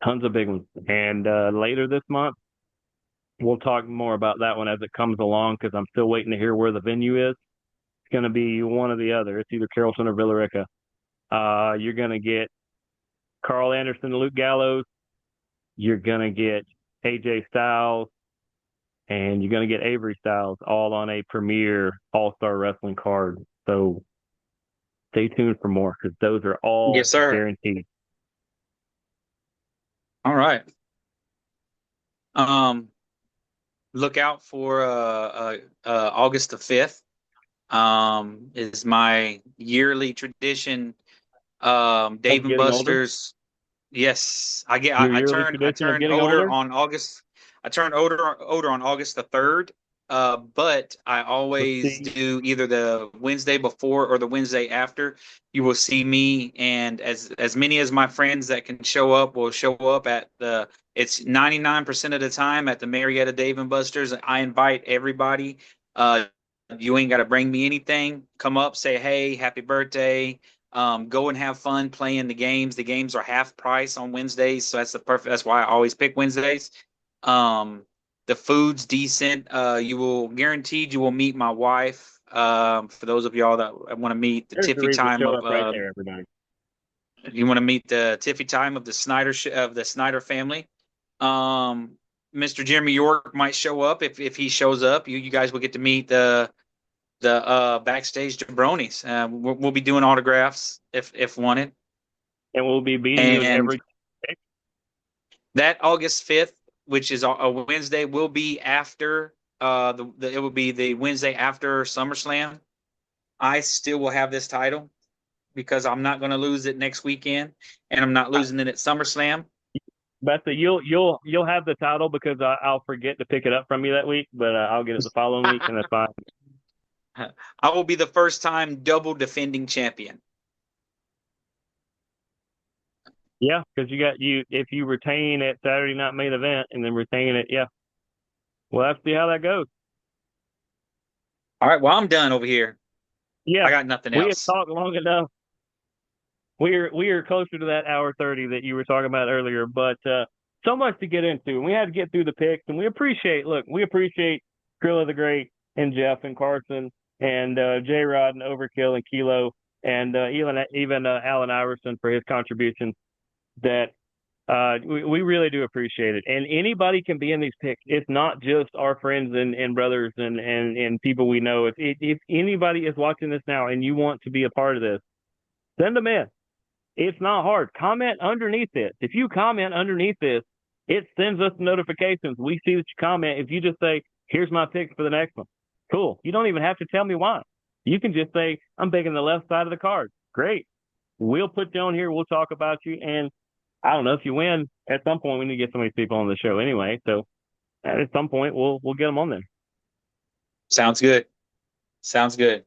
tons of big ones. And later this month, we'll talk more about that one as it comes along because I'm still waiting to hear where the venue is. It's going to be one or the other. It's either Carrollton or Villarica. You're going to get Carl Anderson and Luke Gallows. You're going to get AJ Styles, and you're going to get Avery Styles all on a premier all-star wrestling card. So stay tuned for more because those are all Yes, sir. guaranteed. All right. Um, look out for August the 5th. Is my yearly tradition. Of Dave and getting older, Buster's. Yes, your I yearly turned I tradition of turned getting older older. on August. I turned older on August the 3rd. But I Let's always see. do either the Wednesday before or the Wednesday after. You will see me and as many as my friends that can show up will show up at the. It's 99% of the time at the Marietta Dave and Buster's. I invite everybody. You ain't got to bring me anything. Come up, say hey, happy birthday. Go and have fun playing the games. The games are half price on Wednesdays, so that's the perfect. That's why I always pick Wednesdays. Um, the food's decent. You will guaranteed you will meet my wife. For those of y'all that want to meet the There's the Tiffy reason to time show of up right there, everybody. you want to meet the Tiffy time of the Snyder family. Um, Mr. Jeremy York might show up if he shows up. You guys will get to meet the backstage jabronis. We'll be doing autographs if wanted. And we'll be beating you in And every. that August 5th, which is a Wednesday, will be after it will be the Wednesday after SummerSlam. I still will have this title because I'm not going to lose it next weekend, and I'm not losing it at SummerSlam. Betsy, you'll have the title because I'll forget to pick it up from you that week, but I'll get it the following week, and that's fine. I will be the first time double defending champion. Yeah, because you got you if you retain at Saturday Night Main Event and then retain it, yeah. We'll have to see how that goes. All right, well, I'm done over here. Yeah, I got nothing we have else. talked long enough. We are closer to that hour 30 that you were talking about earlier, but so much to get into. And we had to get through the picks, and we appreciate Grilla the Great and Jeff and Carson and J Rod and Overkill and Kilo and even Alan Iverson for his contributions. That we really do appreciate it. And anybody can be in these picks. It's not just our friends and brothers and people we know. If anybody is watching this now and you want to be a part of this, send them in. It's not hard. Comment underneath this. If you comment underneath this, it sends us notifications. We see that you comment. If you just say, here's my pick for the next one, cool. You don't even have to tell me why. You can just say, I'm picking the left side of the card. Great. We'll put you on here. We'll talk about you. And I don't know if you win at some point. We need to get some of these people on the show anyway. So at some point, we'll get them on there. Sounds good. Sounds good.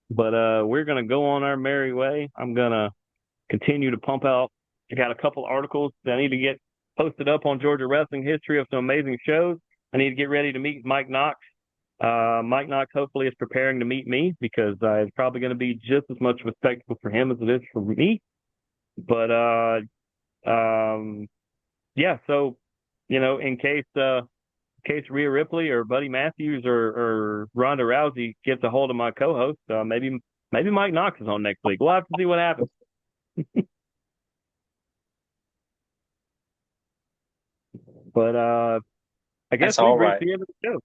But we're gonna go on our merry way. I'm gonna continue to pump out. I got a couple articles that I need to get posted up on Georgia wrestling history of some amazing shows. I need to get ready to meet Mike Knox. Mike Knox hopefully is preparing to meet me because it's probably going to be just as much of a spectacle for him as it is for me. But yeah, so in case Rhea Ripley or Buddy Matthews or Ronda Rousey gets a hold of my co-host, maybe Mike Knox is on next week. We'll have to see what happens. But I guess That's we've all reached right. the end of the show.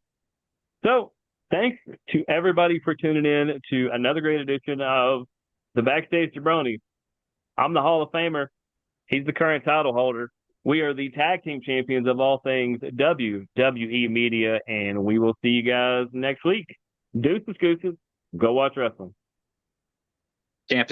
So thanks to everybody for tuning in to another great edition of the Backstage Jabronis. I'm the Hall of Famer. He's the current title holder. We are the tag team champions of all things WWE Media, and we will see you guys next week. Deuces, gooses. Go watch wrestling. Champ to